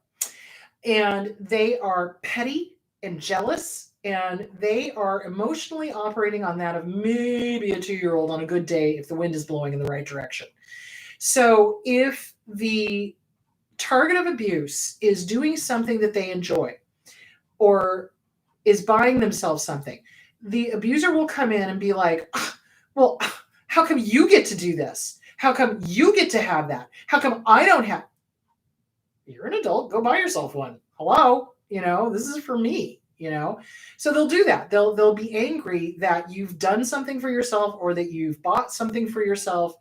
Speaker 1: And they are petty and jealous. And they are emotionally operating on that of maybe a 2-year-old on a good day if the wind is blowing in the right direction. So if the target of abuse is doing something that they enjoy or is buying themselves something, the abuser will come in and be like, well, how come you get to do this? How come you get to have that? How come I don't have? You're an adult, go buy yourself one. Hello, this is for me. So they'll do that. They'll be angry that you've done something for yourself, or that you've bought something for yourself,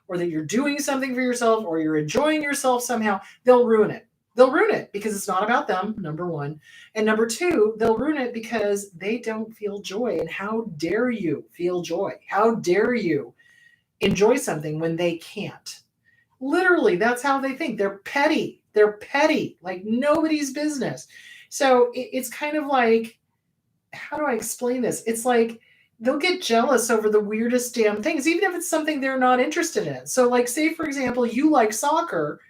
Speaker 1: or that you're doing something for yourself, or you're enjoying yourself somehow. They'll ruin it. They'll ruin it because it's not about them, number one. And number two, they'll ruin it because they don't feel joy. And how dare you feel joy? How dare you enjoy something when they can't? Literally, that's how they think. They're petty. They're petty, like nobody's business. So it's kind of like, how do I explain this? It's like they'll get jealous over the weirdest damn things, even if it's something they're not interested in. So like, say, for example, you like soccer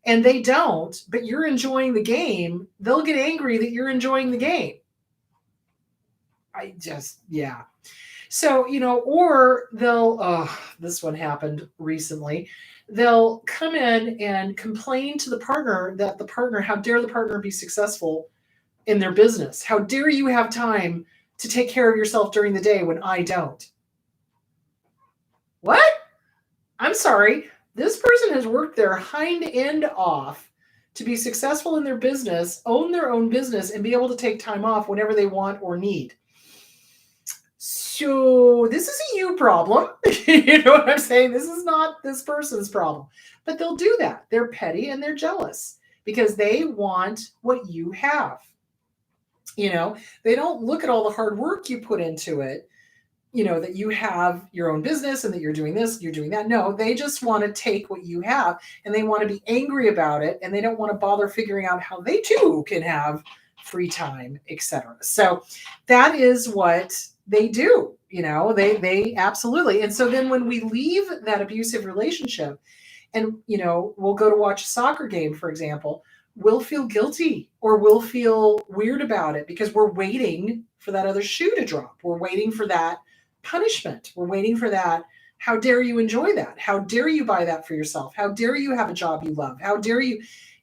Speaker 1: and they don't, but you're enjoying the game. They'll get angry that you're enjoying the game. Yeah. So, or they'll, this one happened recently. They'll come in and complain to the partner how dare the partner be successful in their business? How dare you have time to take care of yourself during the day when I don't? What? I'm sorry. This person has worked their hind end off to be successful in their business, own their own business, and be able to take time off whenever they want or need. So this is a you problem. You know what I'm saying? This is not this person's problem. But they'll do that. They're petty and they're jealous because they want what you have. They don't look at all the hard work you put into it, that you have your own business and that you're doing this, you're doing that. No, they just want to take what you have and they want to be angry about it, and they don't want to bother figuring out how they too can have free time, etc. So that is what they do. They absolutely. And so then when we leave that abusive relationship and, we'll go to watch a soccer game, for example, we'll feel guilty or we'll feel weird about it because we're waiting for that other shoe to drop. We're waiting for that punishment. We're waiting for that. How dare you enjoy that? How dare you buy that for yourself? How dare you have a job you love? How dare you?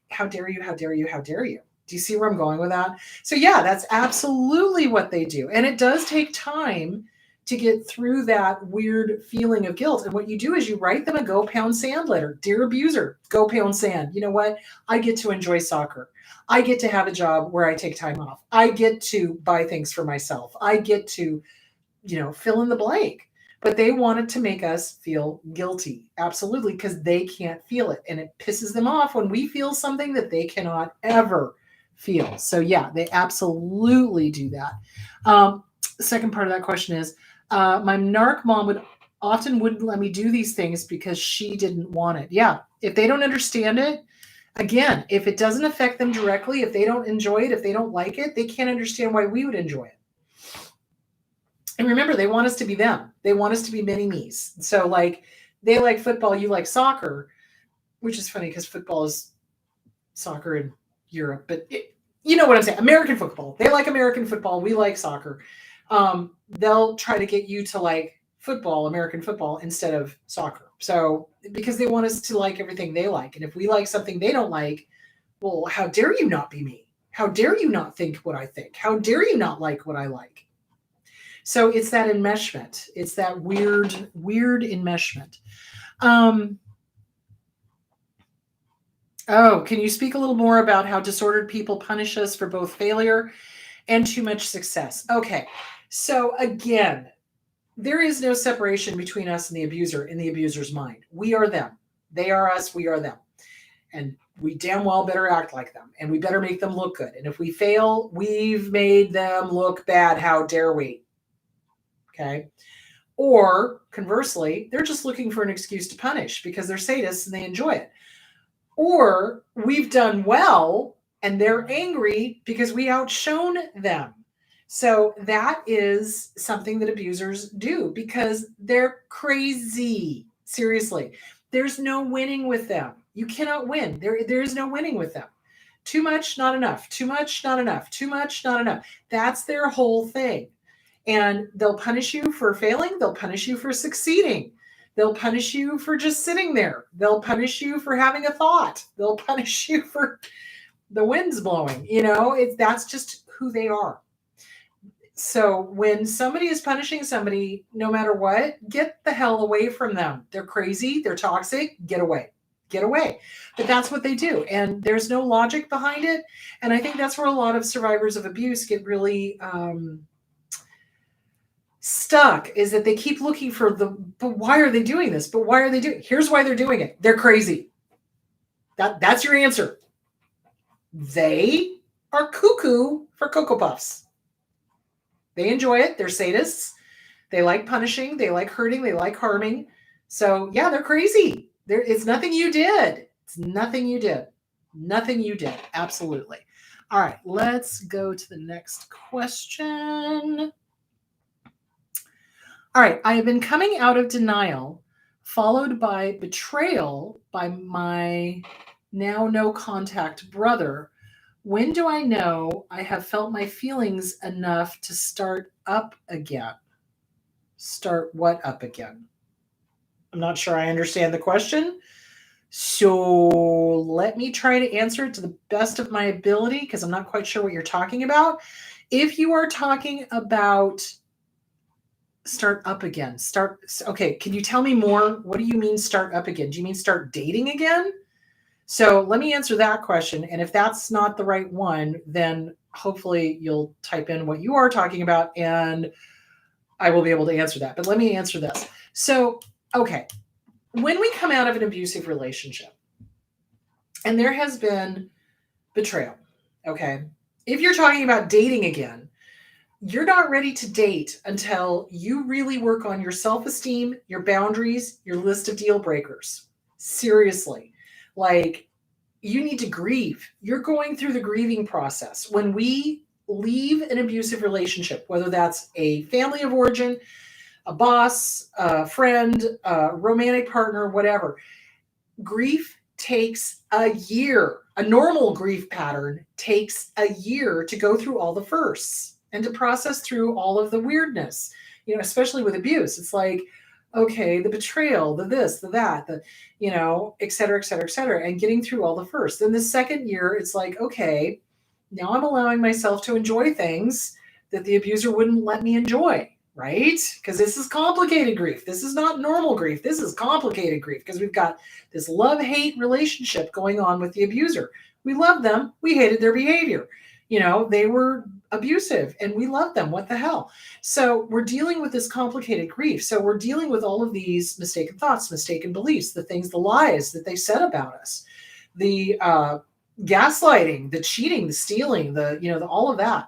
Speaker 1: How dare you? How dare you? How dare you? Do you see where I'm going with that? So yeah, that's absolutely what they do. And it does take time to get through that weird feeling of guilt. And what you do is you write them a go pound sand letter. Dear abuser, go pound sand. You know what? I get to enjoy soccer. I get to have a job where I take time off. I get to buy things for myself. I get to, fill in the blank. But they wanted to make us feel guilty. Absolutely, because they can't feel it. And it pisses them off when we feel something that they cannot ever feel. So yeah, they absolutely do that. Second part of that question is, my narc mom wouldn't let me do these things because she didn't want it. Yeah. If they don't understand it, again, if it doesn't affect them directly, if they don't enjoy it, if they don't like it, they can't understand why we would enjoy it. And remember, they want us to be them. They want us to be mini me's. So like, they like football, you like soccer, which is funny because football is soccer in Europe, but you know what I'm saying? American football. They like American football. We like soccer. They'll try to get you to like football, American football, instead of soccer. So because they want us to like everything they like. And if we like something they don't like, Well, how dare you not be me? How dare you not think what I think? How dare you not like what I like? So it's that enmeshment. It's that weird enmeshment. Can you speak a little more about how disordered people punish us for both failure and too much success? Okay. So again, there is no separation between us and the abuser in the abuser's mind. We are them. They are us. We are them. And we damn well better act like them. And we better make them look good. And if we fail, we've made them look bad. How dare we? Okay. Or conversely, they're just looking for an excuse to punish because they're sadists and they enjoy it. Or we've done well and they're angry because we outshone them. So that is something that abusers do because they're crazy. Seriously, there's no winning with them. You cannot win. There is no winning with them. Too much, not enough. Too much, not enough. Too much, not enough. That's their whole thing. And they'll punish you for failing. They'll punish you for succeeding. They'll punish you for just sitting there. They'll punish you for having a thought. They'll punish you for the wind's blowing. That's just who they are. So when somebody is punishing somebody, no matter what, get the hell away from them. They're crazy. They're toxic. Get away. Get away. But that's what they do. And there's no logic behind it. And I think that's where a lot of survivors of abuse get really stuck, is that they keep looking for but why are they doing this? But why are they doing it? Here's why they're doing it. They're crazy. That's your answer. They are cuckoo for Cocoa Puffs. They enjoy it. They're sadists. They like punishing. They like hurting. They like harming. So yeah, they're crazy. It's nothing you did. It's nothing you did. Nothing you did. Absolutely. All right, let's go to the next question. All right, I have been coming out of denial, followed by betrayal by my now no contact brother. When do I know I have felt my feelings enough to start up again? Start what up again? I'm not sure I understand the question. So let me try to answer it to the best of my ability, because I'm not quite sure what you're talking about. If you are talking about start up again, okay, can you tell me more? What do you mean start up again? Do you mean start dating again? So let me answer that question. And if that's not the right one, then hopefully you'll type in what you are talking about and I will be able to answer that. But let me answer this. So, okay, when we come out of an abusive relationship and there has been betrayal, okay, if you're talking about dating again, you're not ready to date until you really work on your self-esteem, your boundaries, your list of deal breakers. Seriously. Like, you need to grieve. You're going through the grieving process. When we leave an abusive relationship, whether that's a family of origin, a boss, a friend, a romantic partner, whatever, grief takes a year. A normal grief pattern takes a year to go through all the firsts and to process through all of the weirdness, especially with abuse. It's like, okay, the betrayal, the this, the that, et cetera, et cetera, et cetera, and getting through all the first. Then the second year, it's like, okay, now I'm allowing myself to enjoy things that the abuser wouldn't let me enjoy, right? Because this is complicated grief. This is not normal grief. This is complicated grief because we've got this love-hate relationship going on with the abuser. We love them. We hated their behavior. They were abusive and we love them. What the hell? So we're dealing with this complicated grief. So we're dealing with all of these mistaken thoughts, mistaken beliefs, the lies that they said about us, the gaslighting, the cheating, the stealing, all of that.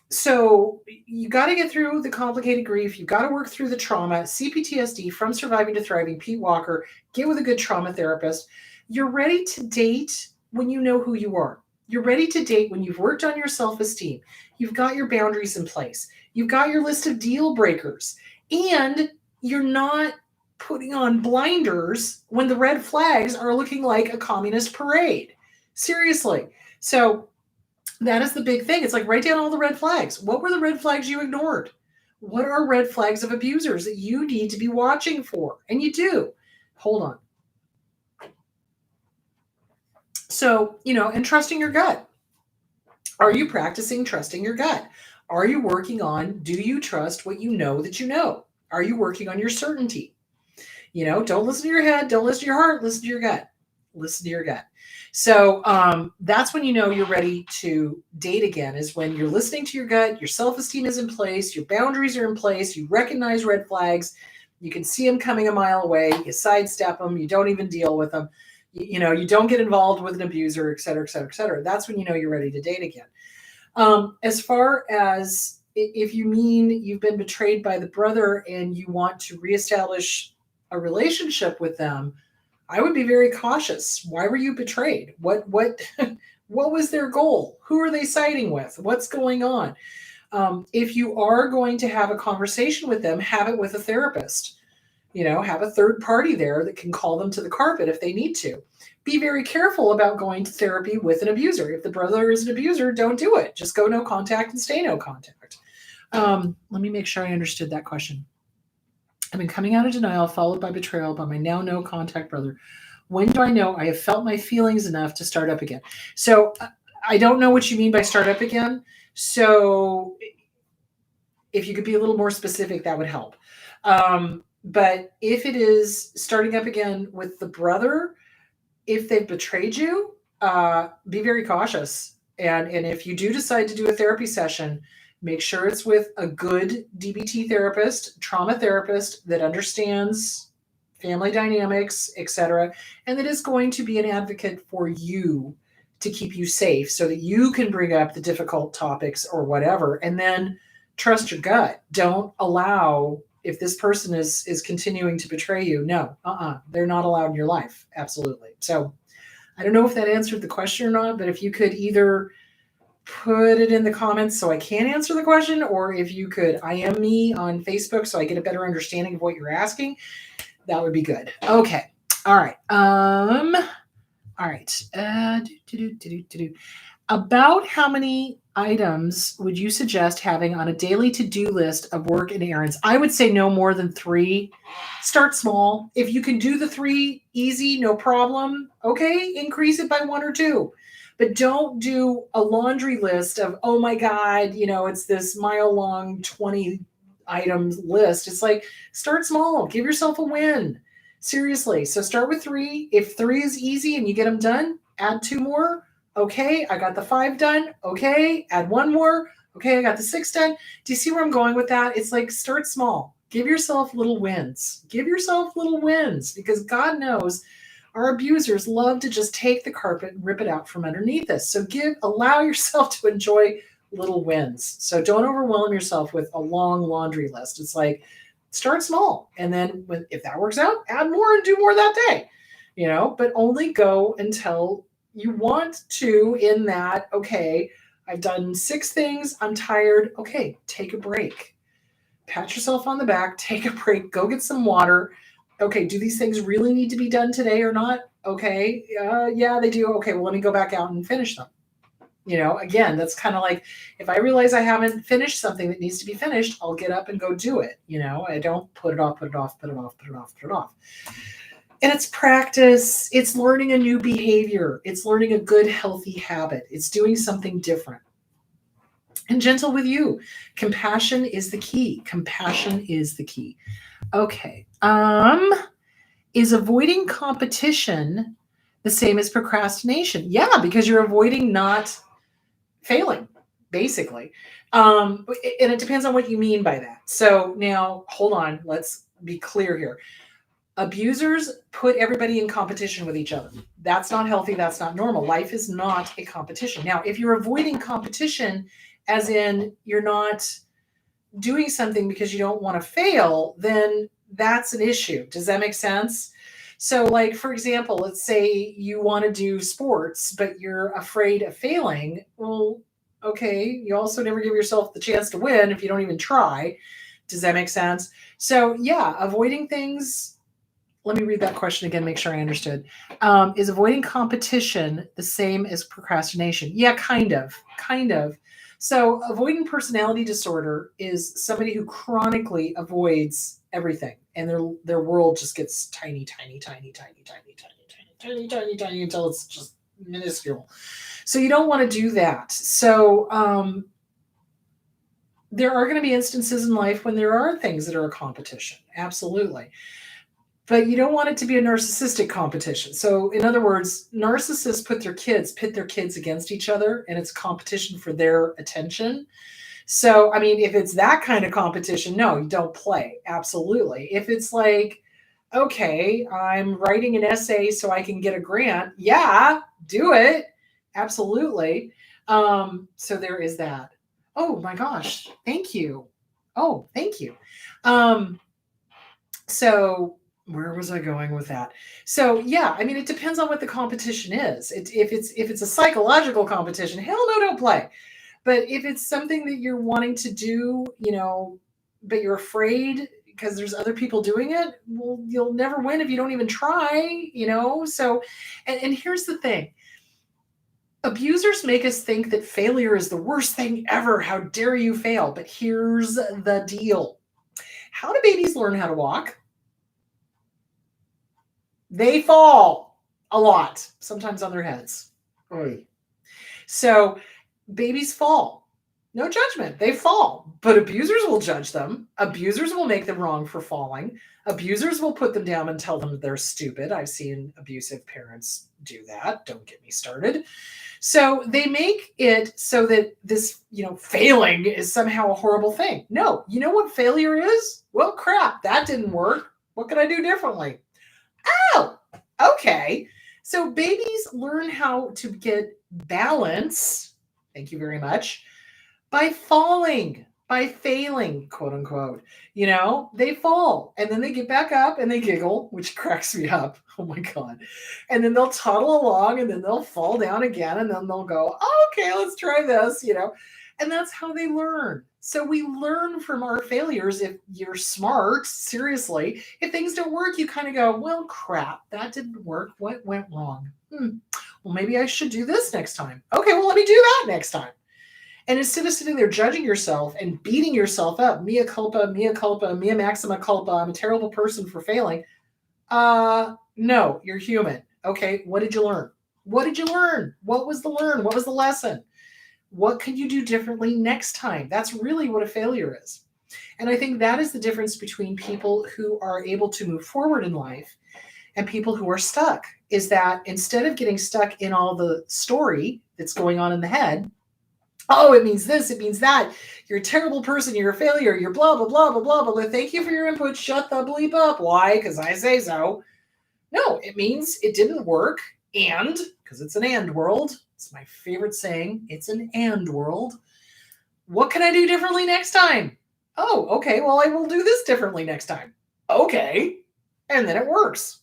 Speaker 1: So you got to get through the complicated grief. You got to work through the trauma, CPTSD, From Surviving to Thriving, Pete Walker, get with a good trauma therapist. You're ready to date when you know who you are. You're ready to date when you've worked on your self-esteem. You've got your boundaries in place. You've got your list of deal breakers. And you're not putting on blinders when the red flags are looking like a communist parade. Seriously. So that is the big thing. It's like, write down all the red flags. What were the red flags you ignored? What are red flags of abusers that you need to be watching for? And you do. Hold on. So, and trusting your gut. Are you practicing trusting your gut? Are you working on, do you trust what you know that you know? Are you working on your certainty? Don't listen to your head, don't listen to your heart, listen to your gut. Listen to your gut. So that's when you're ready to date again, is when you're listening to your gut, your self-esteem is in place, your boundaries are in place, you recognize red flags, you can see them coming a mile away, you sidestep them, you don't even deal with them, you don't get involved with an abuser, et cetera, et cetera, et cetera. That's when you're ready to date again. As far as if you mean you've been betrayed by the brother and you want to reestablish a relationship with them, I would be very cautious. Why were you betrayed? What what was their goal? Who are they siding with? What's going on? If you are going to have a conversation with them, have it with a therapist. Have a third party there that can call them to the carpet if they need to. Be very careful about going to therapy with an abuser. If the brother is an abuser, don't do it. Just go no contact and stay no contact. Let me make sure I understood that question. I've been coming out of denial, followed by betrayal by my now no contact brother. When do I know I have felt my feelings enough to start up again? So I don't know what you mean by start up again. So if you could be a little more specific, that would help. But if it is starting up again with the brother, if they've betrayed you, be very cautious. And if you do decide to do a therapy session, make sure it's with a good DBT therapist, trauma therapist that understands family dynamics, etc., and that is going to be an advocate for you to keep you safe so that you can bring up the difficult topics or whatever, and then trust your gut. Don't allow, if this person is continuing to betray you, no, they're not allowed in your life. Absolutely. So I don't know if that answered the question or not, but if you could either put it in the comments so I can answer the question, or if you could IM me on Facebook so I get a better understanding of what you're asking, that would be good. Okay. All right. All right. About how many items would you suggest having on a daily to-do list of work and errands? I would say no more than 3. Start small. If you can do the 3 easy, no problem. Okay, increase it by 1 or 2. But don't do a laundry list of, oh my God, it's this mile-long 20 items list. It's like, start small. Give yourself a win. Seriously. So start with 3. If 3 is easy and you get them done, add 2 more. Okay, I got the 5 done. Okay, add 1 more. Okay, I got the 6 done. Do you see where I'm going with that? It's like, start small. Give yourself little wins. Give yourself little wins, because God knows our abusers love to just take the carpet and rip it out from underneath us. So allow yourself to enjoy little wins. So don't overwhelm yourself with a long laundry list. It's like, start small. And then if that works out, add more and do more that day, but only go until you want to, in that, okay, I've done 6 things, I'm tired. Okay, take a break. Pat yourself on the back, take a break, go get some water. Okay, do these things really need to be done today or not? Okay, yeah, they do. Okay, well, let me go back out and finish them. Again, that's kind of like, if I realize I haven't finished something that needs to be finished, I'll get up and go do it. I don't put it off. And it's practice. It's learning a new behavior. It's learning a good, healthy habit. It's doing something different. And gentle with you. Compassion is the key. Compassion is the key. Okay. Is avoiding competition the same as procrastination? Yeah, because you're avoiding not failing, basically. And it depends on what you mean by that. So now, hold on. Let's be clear here. Abusers put everybody in competition with each other. That's not healthy. That's not normal. Life is not a competition. Now, if you're avoiding competition, as in you're not doing something because you don't want to fail, then that's an issue. Does that make sense? So, like, for example, let's say you want to do sports, but you're afraid of failing. Well, okay, you also never give yourself the chance to win if you don't even try. Does that make sense? So, yeah, avoiding things. Let me read that question again, make sure I understood. Is avoiding competition the same as procrastination? Yeah, kind of. So avoidant personality disorder is somebody who chronically avoids everything, and their world just gets tiny until it's just minuscule. So you don't want to do that. So there are going to be instances in life when there are things that are a competition. Absolutely. But you don't want it to be a narcissistic competition. So in other words, narcissists pit their kids against each other, and it's competition for their attention. So, I mean, if it's that kind of competition, no, you don't play. Absolutely. If it's like, okay, I'm writing an essay so I can get a grant, yeah, do it. Absolutely. So there is that. Oh my gosh, thank you. Oh, thank you. Um, so where was I going with that? So yeah, I mean, it depends on what the competition is. If it's a psychological competition, hell no, don't play. But if it's something that you're wanting to do, but you're afraid because there's other people doing it, well, you'll never win if you don't even try. So, and here's the thing. Abusers make us think that failure is the worst thing ever. How dare you fail? But here's the deal. How do babies learn how to walk? They fall a lot, sometimes on their heads. Oy. So babies fall. No judgment. They fall. But abusers will judge them. Abusers will make them wrong for falling. Abusers will put them down and tell them they're stupid. I've seen abusive parents do that. Don't get me started. So they make it so that this, failing is somehow a horrible thing. No, you know what failure is? Well, crap, that didn't work. What can I do differently? Oh, okay. So babies learn how to get balance. Thank you very much. By falling, by failing, quote unquote. They fall and then they get back up and they giggle, which cracks me up. Oh my God. And then they'll toddle along and then they'll fall down again and then they'll go, oh, okay, let's try this, And that's how they learn. So we learn from our failures. If you're smart, seriously, if things don't work, you kind of go, well, crap, that didn't work. What went wrong? Well, maybe I should do this next time. Okay, well, let me do that next time. And instead of sitting there judging yourself and beating yourself up, mea culpa, mea maxima culpa, I'm a terrible person for failing. No, you're human. Okay, what did you learn? What did you learn? What was the learn? What was the lesson? What can you do differently next time? That's really what a failure is. And I think that is the difference between people who are able to move forward in life and people who are stuck, is that instead of getting stuck in all the story that's going on in the head, oh, it means this, it means that, you're a terrible person, you're a failure, you're blah, blah, blah, blah, blah, blah, thank you for your input, shut the bleep up. Why? Because I say so. No, it means it didn't work, and, because it's an and world, it's my favorite saying, it's an and world. What can I do differently next time? Oh, okay, well, I will do this differently next time. Okay, and then it works.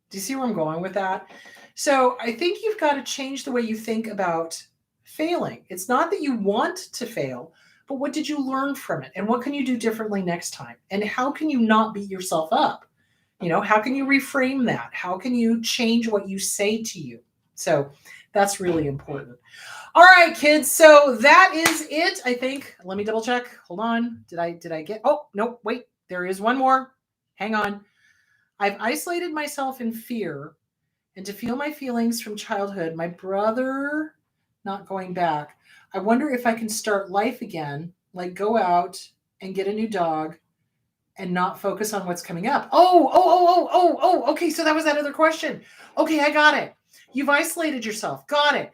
Speaker 1: Do you see where I'm going with that? So I think you've got to change the way you think about failing. It's not that you want to fail, but what did you learn from it? And what can you do differently next time? And how can you not beat yourself up? How can you reframe that? How can you change what you say to you? So that's really important. All right, kids. So that is it, I think. Let me double check. Hold on. Did I get, oh, no, wait, there is one more. Hang on. I've isolated myself in fear and to feel my feelings from childhood. My brother not going back. I wonder if I can start life again, like go out and get a new dog and not focus on what's coming up. Oh. Okay, so that was that other question. Okay, I got it. You've isolated yourself. Got it.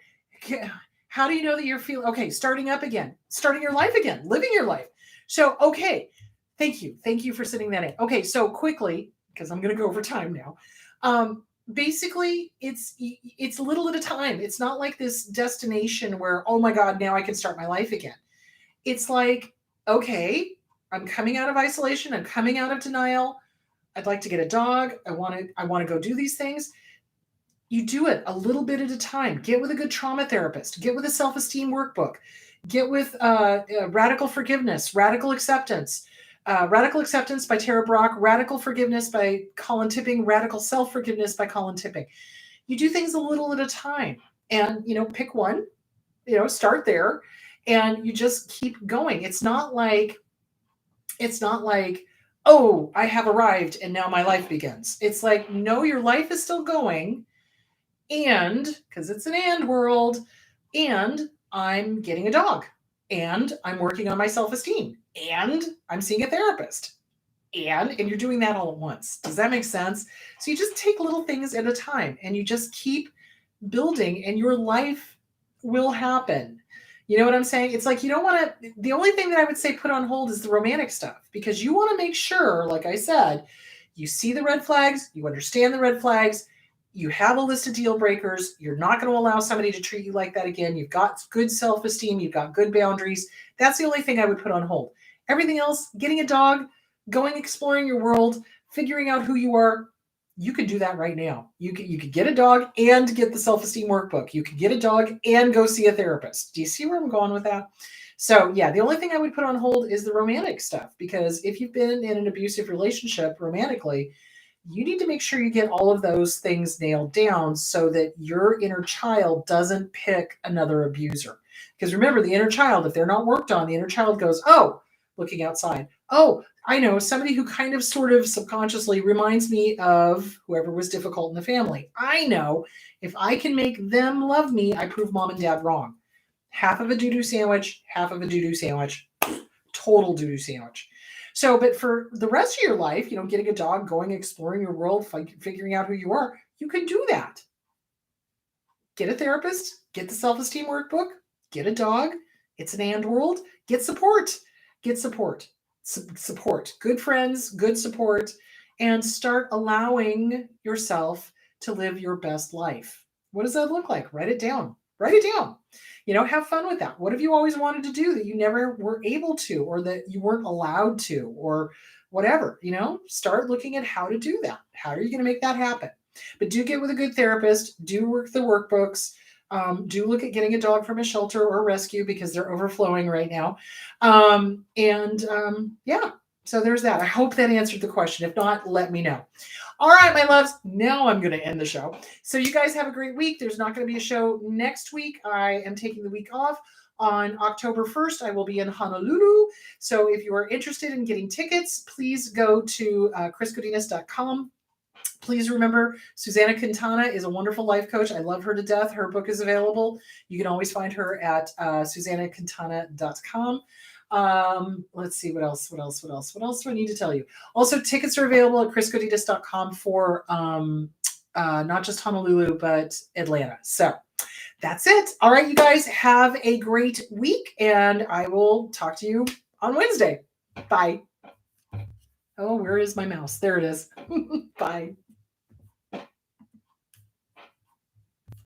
Speaker 1: How do you know that you're feeling, okay, starting up again, starting your life again, living your life. So, okay, thank you. Thank you for sitting that in. Okay, so quickly, because I'm going to go over time now. Basically, it's a little at a time. It's not like this destination where, oh my God, now I can start my life again. It's like, okay, I'm coming out of isolation. I'm coming out of denial. I'd like to get a dog. I want to go do these things. You do it a little bit at a time. Get with a good trauma therapist. Get with a self-esteem workbook. Get with Radical Forgiveness, Radical Acceptance. Radical Acceptance by Tara Brach, Radical Forgiveness by Colin Tipping, Radical Self-Forgiveness by Colin Tipping. You do things a little at a time and, pick one, start there and you just keep going. It's not like, oh, I have arrived and now my life begins. It's like, no, your life is still going. and because it's an and world, and I'm getting a dog, and I'm working on my self-esteem, and I'm seeing a therapist. And you're doing that all at once. Does that make sense? So you just take little things at a time and you just keep building and your life will happen. You know what I'm saying? It's like you don't want to, the only thing that I would say put on hold is the romantic stuff because you want to make sure, like I said, you see the red flags, you understand the red flags, you have a list of deal breakers, you're not going to allow somebody to treat you like that again. You've got good self-esteem, you've got good boundaries. That's the only thing I would put on hold. Everything else, getting a dog, going exploring your world, figuring out who you are, you could do that right now. You could get a dog and get the self-esteem workbook. You could get a dog and go see a therapist. Do you see where I'm going with that? So yeah, the only thing I would put on hold is the romantic stuff because if you've been in an abusive relationship romantically, you need to make sure you get all of those things nailed down so that your inner child doesn't pick another abuser. Because remember, the inner child, if they're not worked on, the inner child goes, oh, looking outside. Oh, I know somebody who kind of sort of subconsciously reminds me of whoever was difficult in the family. I know if I can make them love me, I prove mom and dad wrong. Half of a doo-doo sandwich, half of a doo-doo sandwich, total doo-doo sandwich. So, but for the rest of your life, getting a dog, going, exploring your world, figuring out who you are, you can do that. Get a therapist, get the self-esteem workbook, get a dog. It's an and world. Get support. Get support. Support. Good friends, good support, and start allowing yourself to live your best life. What does that look like? Write it down. Write it down. Have fun with that. What have you always wanted to do that you never were able to, or that you weren't allowed to, or whatever? Start looking at how to do that. How are you going to make that happen? But do get with a good therapist. Do work the workbooks. Do look at getting a dog from a shelter or a rescue because they're overflowing right now. Yeah, so there's that. I hope that answered the question. If not, let me know. All right, my loves. Now I'm going to end the show. So you guys have a great week. There's not going to be a show next week. I am taking the week off. On October 1st, I will be in Honolulu. So if you are interested in getting tickets, please go to chriscodinas.com. Please remember, Susanna Quintana is a wonderful life coach. I love her to death. Her book is available. You can always find her at susannaquintana.com. Let's see, what else do I need to tell you? Also, tickets are available at chriscodinas.com for not just Honolulu, but Atlanta. So that's it. All right, you guys have a great week, and I will talk to you on Wednesday. Bye. Oh, where is my mouse? There it is. Bye.